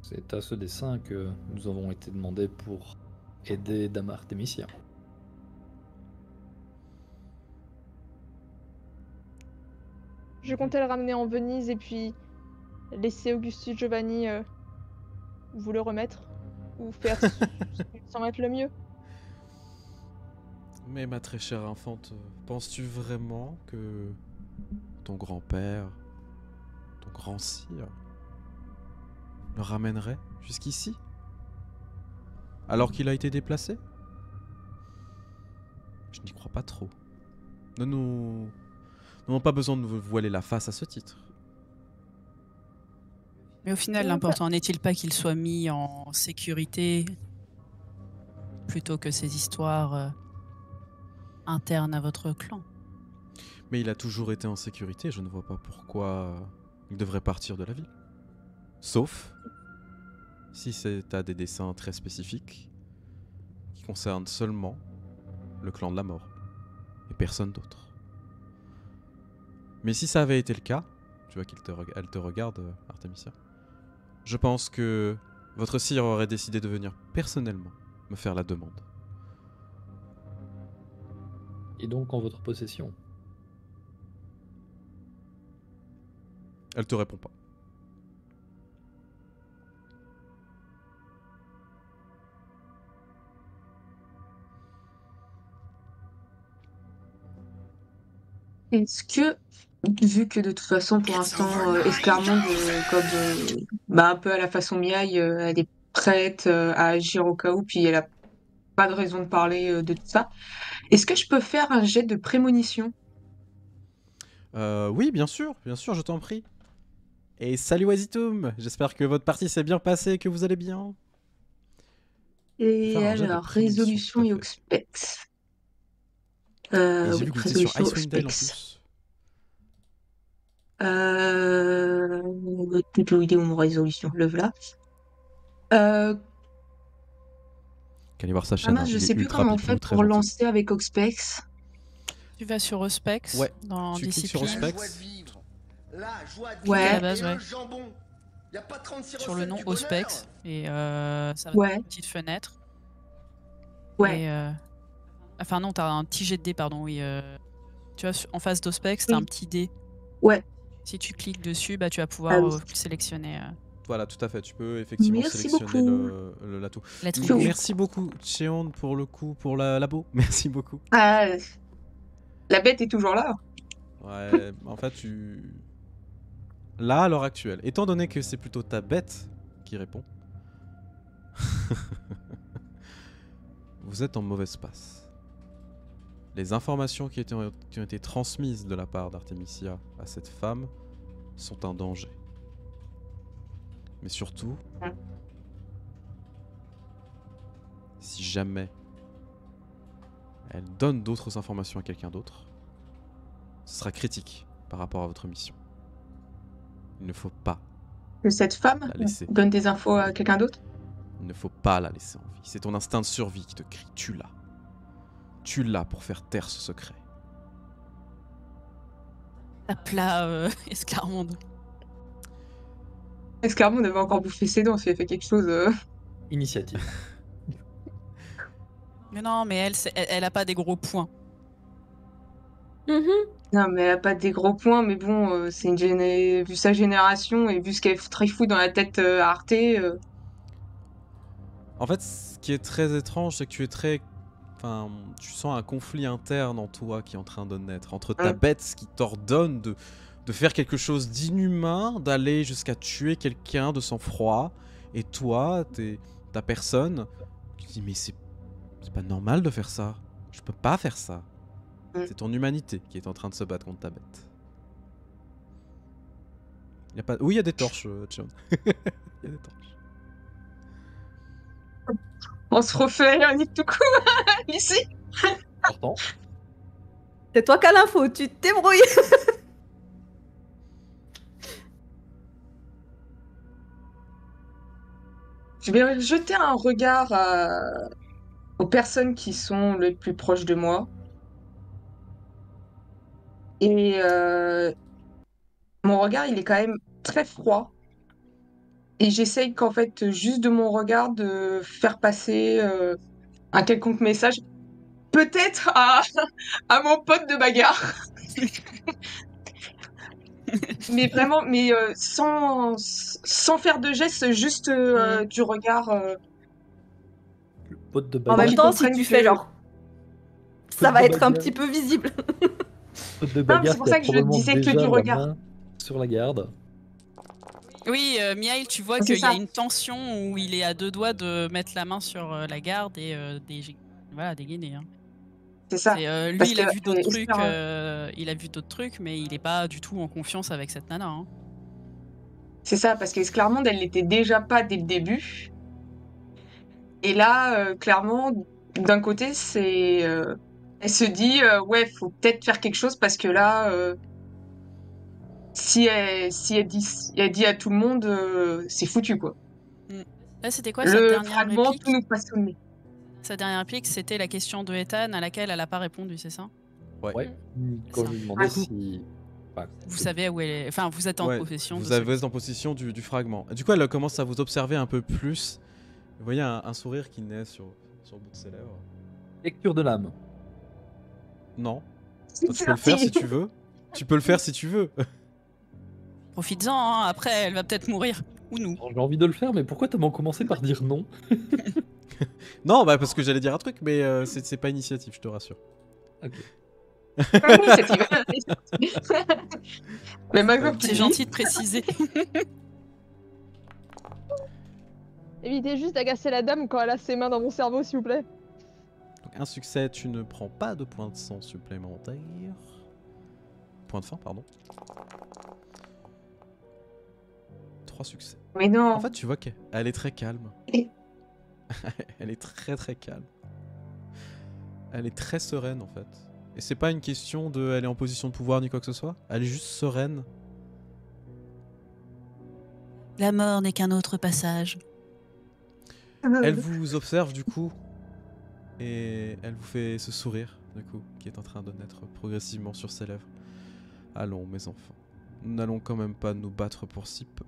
C'est à ce dessin que nous avons été demandés pour aider Dame Artemisia. Je comptais le ramener en Venise et puis laisser Augustus Giovanni vous le remettre. Ou faire ce qui me semble être le mieux. Mais ma très chère infante, penses-tu vraiment que ton grand-père, ton grand-sire, le ramènerait jusqu'ici? Alors qu'il a été déplacé? Je n'y crois pas trop. Nous n'avons pas besoin de vous voiler la face à ce titre. Mais au final, l'important n'est-il pas qu'il soit mis en sécurité plutôt que ces histoires internes à votre clan? Mais il a toujours été en sécurité, je ne vois pas pourquoi il devrait partir de la ville. Sauf si c'est à des dessins très spécifiques qui concernent seulement le clan de la mort et personne d'autre. Mais si ça avait été le cas, tu vois qu'elle te regarde, Artemisia, je pense que votre sire aurait décidé de venir personnellement me faire la demande. Et donc en votre possession. Elle te répond pas. Est-ce que, vu que de toute façon, pour l'instant, Escarmonde, comme un peu à la façon Miaille, elle est prête à agir au cas où, puis elle a pas de raison de parler de tout ça, est-ce que je peux faire un jet de prémonition? Oui, bien sûr, je t'en prie. Et salut Wazitum, j'espère que votre partie s'est bien passée et que vous allez bien. Et Faire un jet de alors, prémonition, résolution tout à et fait. Oxpex. Et j'ai Oui, vu que vous étiez sur résolution Icewind Dale en Oxpex. plus. Plutôt idée ou mon résolution, le voilà. Qu'allez voir sa Ah chaîne, hein, mince, je il est sais plus ultra comment on pipou, fait très pour gentil. lancer avec Oxpex. Tu vas sur Auspex Ouais, dans tu cliques sur Discipline, Auspex. Ouais. à la base, ouais. Sur le nom Auspex, et ça va Ouais. dans une petite fenêtre. Ouais. Et, enfin non, t'as un petit jet de dés, pardon, oui. Tu vois, en face d'Auspex, t'as Oui. un petit dé. Ouais. Si tu cliques dessus, bah, tu vas pouvoir Ah oui. sélectionner Voilà, tout à fait, tu peux effectivement Merci sélectionner beaucoup. l'atout. l'attribut. Merci beaucoup, Cheon, pour le coup, pour la labo. Merci beaucoup. Ah, la bête est toujours là. Ouais, en fait, là, à l'heure actuelle, étant donné que c'est plutôt ta bête qui répond, vous êtes en mauvaise passe. Les informations qui ont été transmises de la part d'Artemisia à cette femme sont un danger. Mais surtout, si jamais elle donne d'autres informations à quelqu'un d'autre, ce sera critique par rapport à votre mission. Il ne faut pas Que cette femme la laisser. donne des infos à quelqu'un d'autre. Il ne faut pas la laisser en vie. C'est ton instinct de survie qui te crie. Tue-la. Tue-la pour faire taire ce secret. Tape là, Escarmonde. Escarmonde avait encore bouffé ses dents si elle fait quelque chose. Initiative. Mais non, mais elle a pas des gros points. Non, mais elle a pas des gros points, mais bon, c'est vu sa génération et vu ce qu'elle trifouille dans la tête à Arte. En fait, ce qui est très étrange, c'est que tu es très... Enfin, tu sens un conflit interne en toi qui est en train de naître. Entre ta bête qui t'ordonne de faire quelque chose d'inhumain, d'aller jusqu'à tuer quelqu'un de sang-froid, et toi, ta personne, qui dit mais c'est pas normal de faire ça. Je peux pas faire ça. C'est ton humanité qui est en train de se battre contre ta bête. Y a pas... Oui, il y a des torches, Cheon. Il y a des torches. On se refait un nid tout coup ici. Pourtant, C'est toi qui as l'info, tu te débrouilles. Je vais jeter un regard aux personnes qui sont les plus proches de moi. Et mon regard, il est quand même très froid. Et j'essaye qu'en fait, juste de mon regard, de faire passer un quelconque message, peut-être à mon pote de bagarre, mais vraiment, mais sans faire de gestes, juste du regard, Le pote de En bagarre. même qu'ils temps, si comprennent tu que... fais genre, ça Pote va de être un bagarre. petit peu visible. Pote de Non, mais c'est bagarre pour qui a ça que je probablement disais que déjà du la regard. main sur la garde. Oui, Miail, tu vois C'est qu'il y a ça. une tension où il est à 2 doigts de mettre la main sur la garde et voilà, dégainer. Hein. C'est ça. Lui, Parce il que a vu d'autres trucs, Esper, il a vu d'autres trucs, mais il est pas du tout en confiance avec cette nana. Hein. c'est ça, parce qu'Esclarmonde, elle l'était déjà pas dès le début. Et là, clairement, d'un côté, elle se dit, ouais, faut peut-être faire quelque chose parce que là, si elle dit à tout le monde, c'est foutu, quoi. Là, c'était quoi sa Le dernière fragment, tout réplique? nous passe sous le nez. Sa dernière réplique, c'était la question de Ethan à laquelle elle a pas répondu, c'est ça? Ouais. Quand Ça. je lui demandais Ah. si. Enfin, Vous savez où elle est. Enfin, vous êtes en Ouais, possession de vous celui-ci. êtes en possession du fragment. Du coup, elle commence à vous observer un peu plus. Vous voyez un sourire qui naît sur le bout de ses lèvres. lecture de l'âme. Non. C'est Tu peux le faire parti. si tu veux. Tu peux le faire si tu veux. Profites-en, hein, après, elle va peut-être mourir. Ou nous. Alors, j'ai envie de le faire, mais pourquoi t'as commencé par dire non? Non, bah parce que j'allais dire un truc, mais c'est pas initiative, je te rassure. Initiative. Mais maintenant que tu C'est le dis, gentil de préciser. Évitez juste d'agacer la dame quand elle a ses mains dans mon cerveau, s'il vous plaît. Donc un succès, tu ne prends pas de points de sang supplémentaires. Point de fin, pardon. 3 succès. mais non. En fait, tu vois qu'elle est très calme. Et- Elle est très très calme. Elle est très sereine en fait. Et c'est pas une question de elle est en position de pouvoir ni quoi que ce soit. Elle est juste sereine. La mort n'est qu'un autre passage. Elle vous observe du coup. Et elle vous fait ce sourire du coup qui est en train de naître progressivement sur ses lèvres. Allons mes enfants. Nous n'allons quand même pas nous battre pour si peu.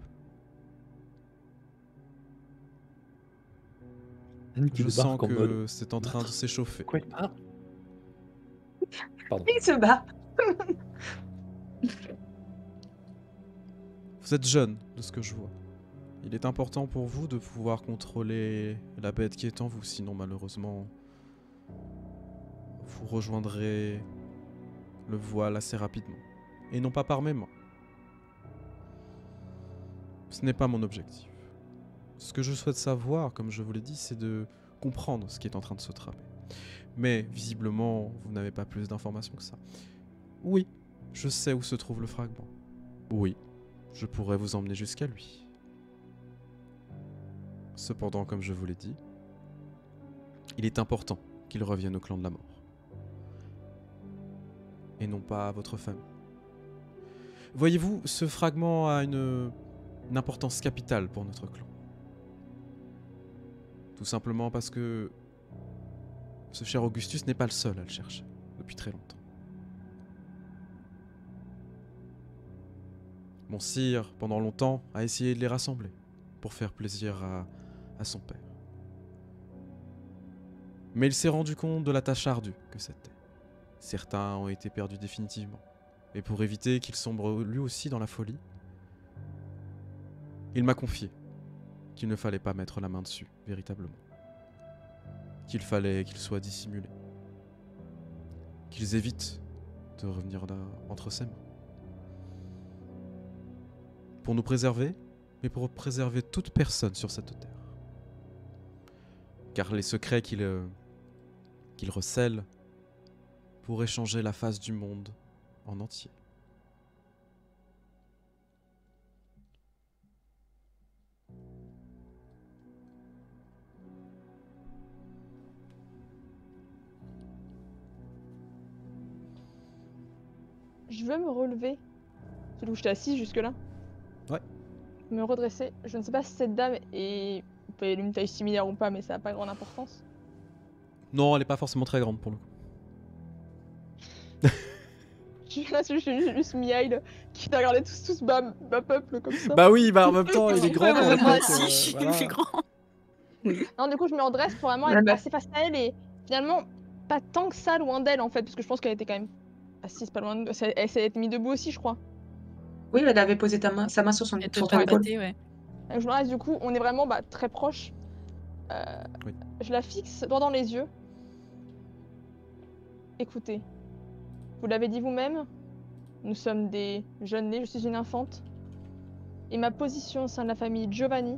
Anne qui Je sens débarque en mode. que c'est en train de s'échauffer. Quoi, il parle Pardon. Il se bat. Vous êtes jeune, de ce que je vois. Il est important pour vous de pouvoir contrôler la bête qui est en vous, sinon malheureusement, vous rejoindrez le voile assez rapidement. Et non pas par mes mains. Ce n'est pas mon objectif. Ce que je souhaite savoir, comme je vous l'ai dit, c'est de comprendre ce qui est en train de se tramer. Mais visiblement, vous n'avez pas plus d'informations que ça. Oui, je sais où se trouve le fragment. Oui, je pourrais vous emmener jusqu'à lui. Cependant, comme je vous l'ai dit, il est important qu'il revienne au clan de la mort. Et non pas à votre famille. Voyez-vous, ce fragment a une importance capitale pour notre clan. Tout simplement parce que ce cher Augustus n'est pas le seul à le chercher depuis très longtemps. Mon sire, pendant longtemps, a essayé de les rassembler pour faire plaisir à son père. Mais il s'est rendu compte de la tâche ardue que c'était. Certains ont été perdus définitivement. Et pour éviter qu'il sombre lui aussi dans la folie, il m'a confié qu'il ne fallait pas mettre la main dessus, véritablement. Qu'il fallait qu'ils soient dissimulés. Qu'ils évitent de revenir là entre ses mains. Pour nous préserver, mais pour préserver toute personne sur cette terre. Car les secrets qu'il recèle pourraient changer la face du monde en entier. Je veux me relever. Celui où j'étais assise jusque-là. Ouais. Me redresser. Je ne sais pas si cette dame est une taille similaire ou pas, mais ça n'a pas grande importance. Non, elle n'est pas forcément très grande pour le coup. Je suis là, je suis juste Miail qui t'a regardé tous bas peuple comme ça. Bah oui, bah en même temps, il est grand pour Ouais, l'époque. moi aussi, je suis voilà. plus grand. Non, du coup, je me redresse pour vraiment Ouais, être bah. assez face à elle et finalement, pas tant que ça loin d'elle en fait, parce que je pense qu'elle était quand même assise pas loin de. Elle s'est mise debout aussi, je crois. Oui, elle avait posé sa main sur Elle te ton épaule. papotait, ouais. Donc, je me reste, du coup, on est vraiment très proche. Oui. Je la fixe droit dans les yeux. Écoutez, vous l'avez dit vous-même, nous sommes des jeunes nés, je suis une infante. Et ma position au sein de la famille Giovanni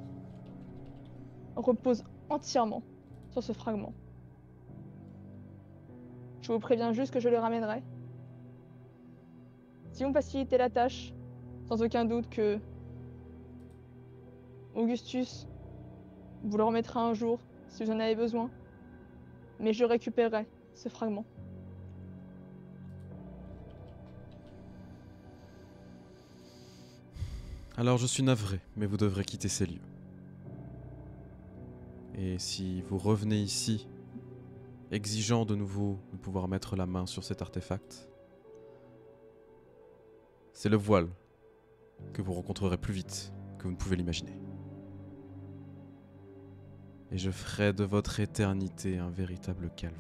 repose entièrement sur ce fragment. Je vous préviens juste que je le ramènerai. Si vous me facilitez la tâche, sans aucun doute que Augustus vous le remettra un jour si vous en avez besoin. Mais je récupérerai ce fragment. Alors je suis navré, mais vous devrez quitter ces lieux. Et si vous revenez ici, exigeant de nouveau de pouvoir mettre la main sur cet artefact, c'est le voile que vous rencontrerez plus vite que vous ne pouvez l'imaginer. Et je ferai de votre éternité un véritable calvaire.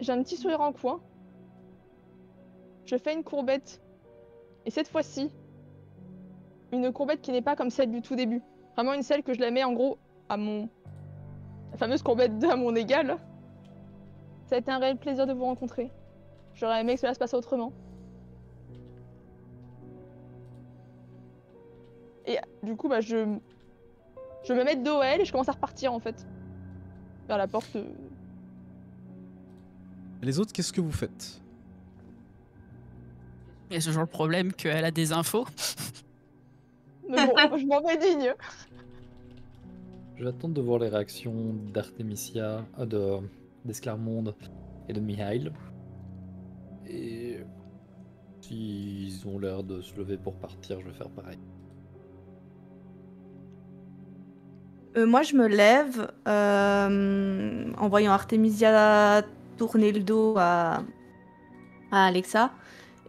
J'ai un petit sourire en coin. Je fais une courbette. Et cette fois-ci, une courbette qui n'est pas comme celle du tout début. Vraiment une celle que je la mets en gros à mon... La fameuse courbette à mon égal. Ça a été un réel plaisir de vous rencontrer. J'aurais aimé que cela se passe autrement. Et du coup, je me mets de dos à elle et je commence à repartir en fait. Vers la porte. Et les autres, qu'est-ce que vous faites? Il y a toujours le problème qu'elle a des infos. Mais bon, je m'en vais digne. Je vais attendre de voir les réactions d'Artemisia, d'Esclarmonde et de Mihail. Et s'ils ont l'air de se lever pour partir, je vais faire pareil. Moi, je me lève en voyant Artemisia tourner le dos à Alexa.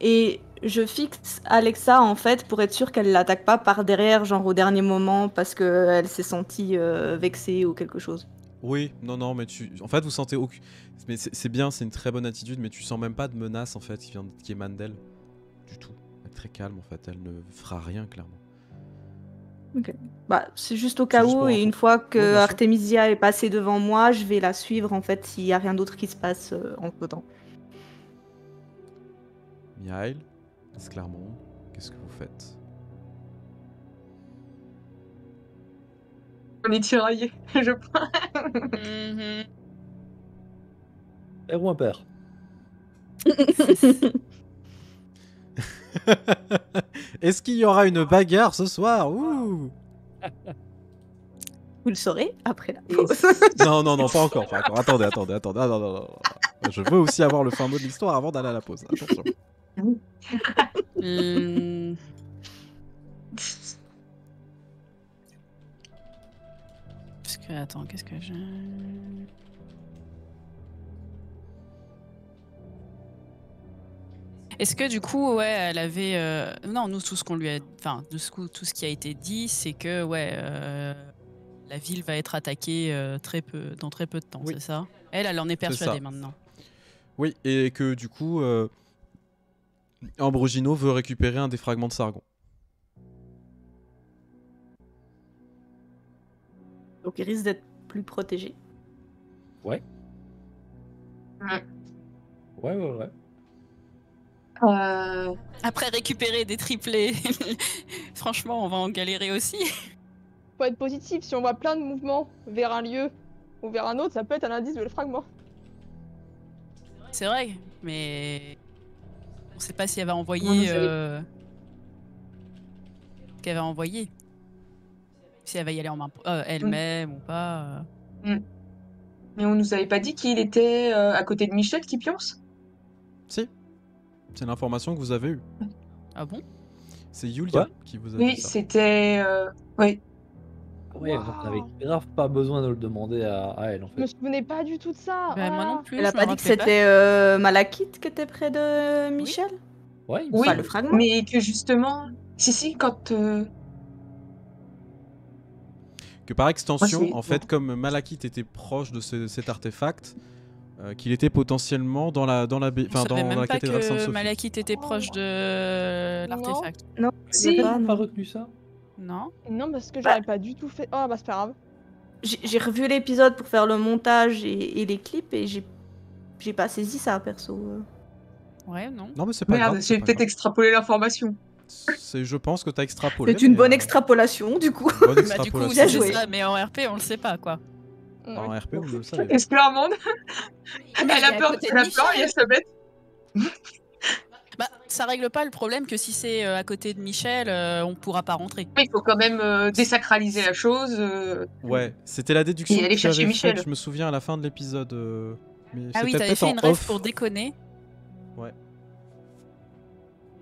Et je fixe Alexa, en fait, pour être sûre qu'elle l'attaque pas par derrière, genre au dernier moment, parce qu'elle s'est sentie vexée ou quelque chose. Oui, non, mais en fait, vous sentez aucune... Mais c'est bien, c'est une très bonne attitude, mais tu sens même pas de menace, en fait, qui émane d'elle. Du tout. Elle est très calme, en fait. Elle ne fera rien, clairement. Ok. Bah, c'est juste au cas juste où, pour et info. une fois que Oui, bien sûr. Artemisia est passée devant moi, je vais la suivre, en fait, s'il y a rien d'autre qui se passe entre-temps. Mihail, Esclarmonde, qu'est-ce que vous faites? On est tiraillés, je pense. Père ou impair? Est-ce qu'il y aura une bagarre ce soir? Ouh. Vous le saurez après la pause. Non, pas encore, pas encore. Attendez. Ah, non. Je veux aussi avoir le fin mot de l'histoire avant d'aller à la pause. Attention. Parce que, attends, qu'est-ce que j'ai... Est-ce que du coup, ouais, elle avait... Non, nous, tout ce qu'on lui a... Enfin, tout ce qui a été dit, c'est que, ouais, la ville va être attaquée dans très peu de temps, Oui. c'est ça? Elle en est persuadée maintenant. Oui, et que du coup, Ambrogino veut récupérer un des fragments de Sargon. Donc il risque d'être plus protégé. Ouais. Ouais. Après récupérer des triplés, franchement, on va en galérer aussi. Faut être positif, si on voit plein de mouvements vers un lieu ou vers un autre, ça peut être un indice de le fragment. C'est vrai, mais on sait pas si elle va Comment envoyer... vous savez qu'elle va envoyer. Si elle va y aller en main elle-même ou pas. Mais on nous avait pas dit qu'il était à côté de Michel qui pionce? Si, c'est l'information que vous avez eue. Ah bon? C'est Yulia Quoi qui vous a Oui, dit ça. c'était... Oui. Ouais, donc on avait Waouh. grave pas besoin de le demander à elle en Je me fait. souvenais pas du tout de ça. Bah, Oh moi là non là. plus, Elle a je me pas dit que rappelais pas. c'était Malakith qui était près de Oui. Michel? Ouais, il me Oui, Enfin, le semble. fragment. mais que justement, si, quand Que par extension, c'est en fait, comme Malakith était proche de cet artefact, qu'il était potentiellement dans la On savait dans même la pas cathédrale que Sainte-Sophie. Malakith était proche de Non. l'artefact. Non, Si. je T'as pas, pas non. retenu ça? Non. Non, parce que Bah. j'aurais pas du tout fait. Oh bah c'est pas grave. J'ai revu l'épisode pour faire le montage et les clips et j'ai pas saisi ça, perso. Ouais, non. Non, mais c'est pas grave. Merde, c'est j'ai pas peut-être grave. extrapolé l'information. Je pense que t'as extrapolé. C'est une mais, bonne extrapolation, du coup. une bonne Bah, du coup, extrapolation. vous Bien savez joué. ça, mais en RP, on le sait pas, quoi. En Oui. RP, vous ne le savez pas. Est-ce que Armande, Mais elle a peur côté de de la peur et elle se bête? Bah, ça règle pas le problème que si c'est à côté de Michel, on pourra pas rentrer. Il faut quand même désacraliser la chose. Ouais, c'était la déduction Et aller que tu chercher avais faite, Michel. je me souviens, à la fin de l'épisode. Mais Ah oui, c'était t'avais peut-être fait en une ref off. pour déconner. Ouais.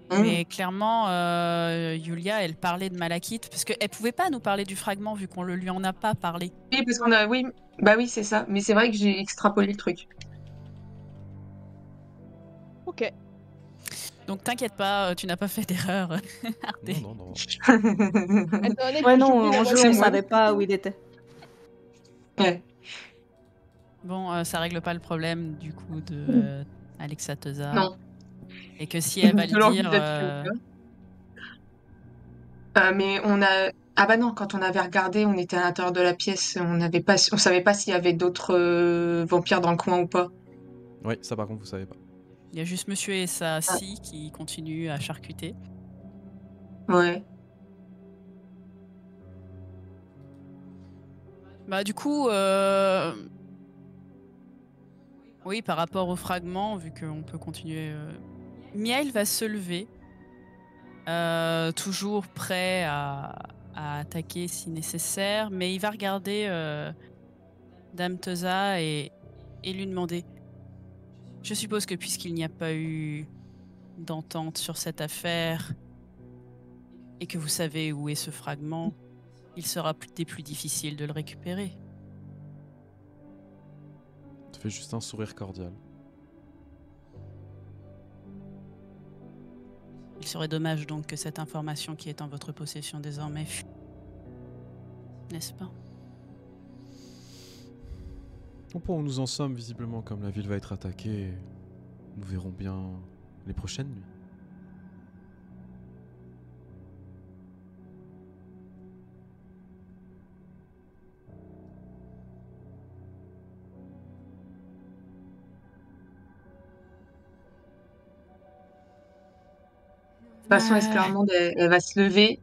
Mais clairement, Yulia, elle parlait de Malakith, parce qu'elle pouvait pas nous parler du fragment vu qu'on le lui en a pas parlé. Oui, parce qu'on a. Oui, bah oui, c'est ça. Mais c'est vrai que j'ai extrapolé le truc. Ok. Donc t'inquiète pas, tu n'as pas fait d'erreur. Arte. Non, non, non. Étant donné Ouais, que non, j'oublie la en jeu, moitié on de savait ma pas vie. où il était. Ouais. Bon, ça règle pas le problème du coup de Alexa Teza. Non. Et que si elle va De le l'envie dire, d'être mais on a. Ah bah non, quand on avait regardé, on était à l'intérieur de la pièce, on savait pas s'il y avait d'autres vampires dans le coin ou pas. Ouais, ça par contre, vous savez pas. il y a juste Monsieur et sa scie qui continuent à charcuter. Ouais. Bah du coup, oui, par rapport au fragment, vu qu'on peut continuer, Miail va se lever, toujours prêt à attaquer si nécessaire, mais il va regarder Dame Teza et lui demander. Je suppose que puisqu'il n'y a pas eu d'entente sur cette affaire et que vous savez où est ce fragment, il sera des plus difficile de le récupérer. Tu fais juste un sourire cordial. Il serait dommage donc que cette information qui est en votre possession désormais fût. N'est-ce pas? Au point où nous en sommes, visiblement, comme la ville va être attaquée, nous verrons bien les prochaines nuits. De toute façon, Esclarmonde, elle va se lever,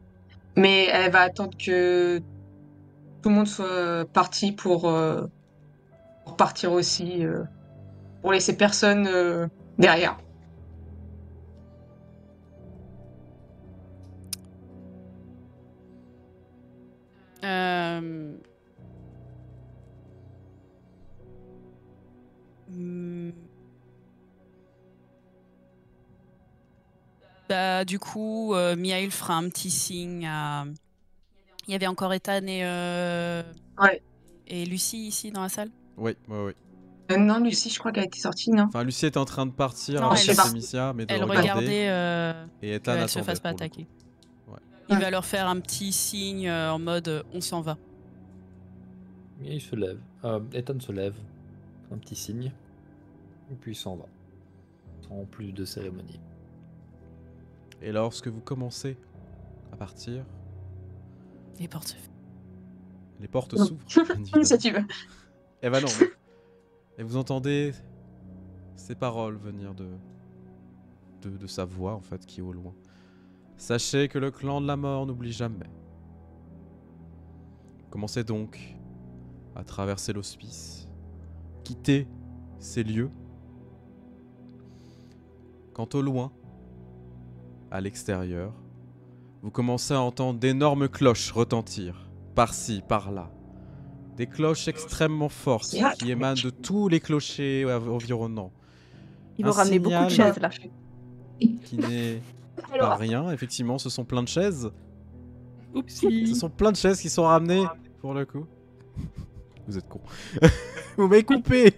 mais elle va attendre que tout le monde soit parti pour partir aussi, pour laisser personne derrière. Bah, du coup, Miail fera un petit signe à. Il y avait encore Ethan Ouais. et Lucie ici dans la salle? Oui, oui, oui. Non, Lucie, je crois qu'elle était sortie, non? Enfin, Lucie était en train de partir Non, avec elle- Artemisia, mais de Elle regarder. regardait Et Ethan qu'elle se attendait, fasse pas pour le attaquer. coup. Ouais. Il Ouais. va leur faire un petit signe en mode on s'en va. Et il se lève. Ethan se lève. Un petit signe. Et puis il s'en va. Sans plus de cérémonie. Et lorsque vous commencez à partir, Les portes se les portes Non. s'ouvrent. bien évidemment. Ça tu veux. Eh ben non. Et vous entendez ces paroles venir de sa voix, en fait, qui est au loin. Sachez que le clan de la mort n'oublie jamais. Commencez donc à traverser l'hospice, quitter ces lieux. Quant au loin, à l'extérieur, vous commencez à entendre d'énormes cloches retentir, par-ci, par-là. Des cloches extrêmement fortes qui émanent de tous les clochers environnants. Ils vont Un ramener beaucoup de signal. chaises là. Qui n'est pas Alors, rien, effectivement, ce sont plein de chaises. Ce Oupsie. sont plein de chaises qui sont ramenées pour le coup. Vous êtes con. Vous m'avez coupé.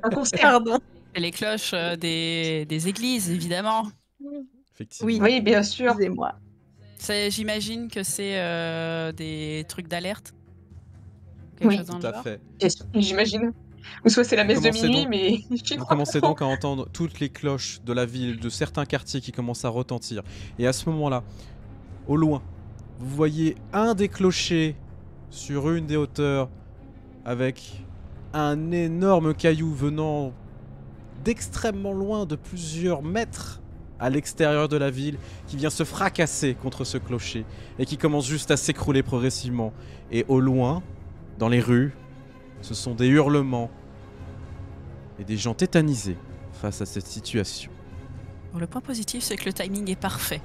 Un concert. Pardon. Et les cloches des églises, évidemment. Effectivement. Oui. Oui, bien sûr. Excusez-moi. J'imagine que c'est des trucs d'alerte. Oui. Chose dans Tout le à genre. fait. J'imagine. Ou soit c'est la messe de Commencez minuit, donc. mais j'y Vous crois commencez pas donc à entendre toutes les cloches de la ville, de certains quartiers qui commencent à retentir. Et à ce moment-là, au loin, vous voyez un des clochers sur une des hauteurs avec un énorme caillou venant d'extrêmement loin, de plusieurs mètres à l'extérieur de la ville, qui vient se fracasser contre ce clocher et qui commence juste à s'écrouler progressivement. Et au loin, dans les rues, ce sont des hurlements et des gens tétanisés face à cette situation. Bon, le point positif, c'est que le timing est parfait.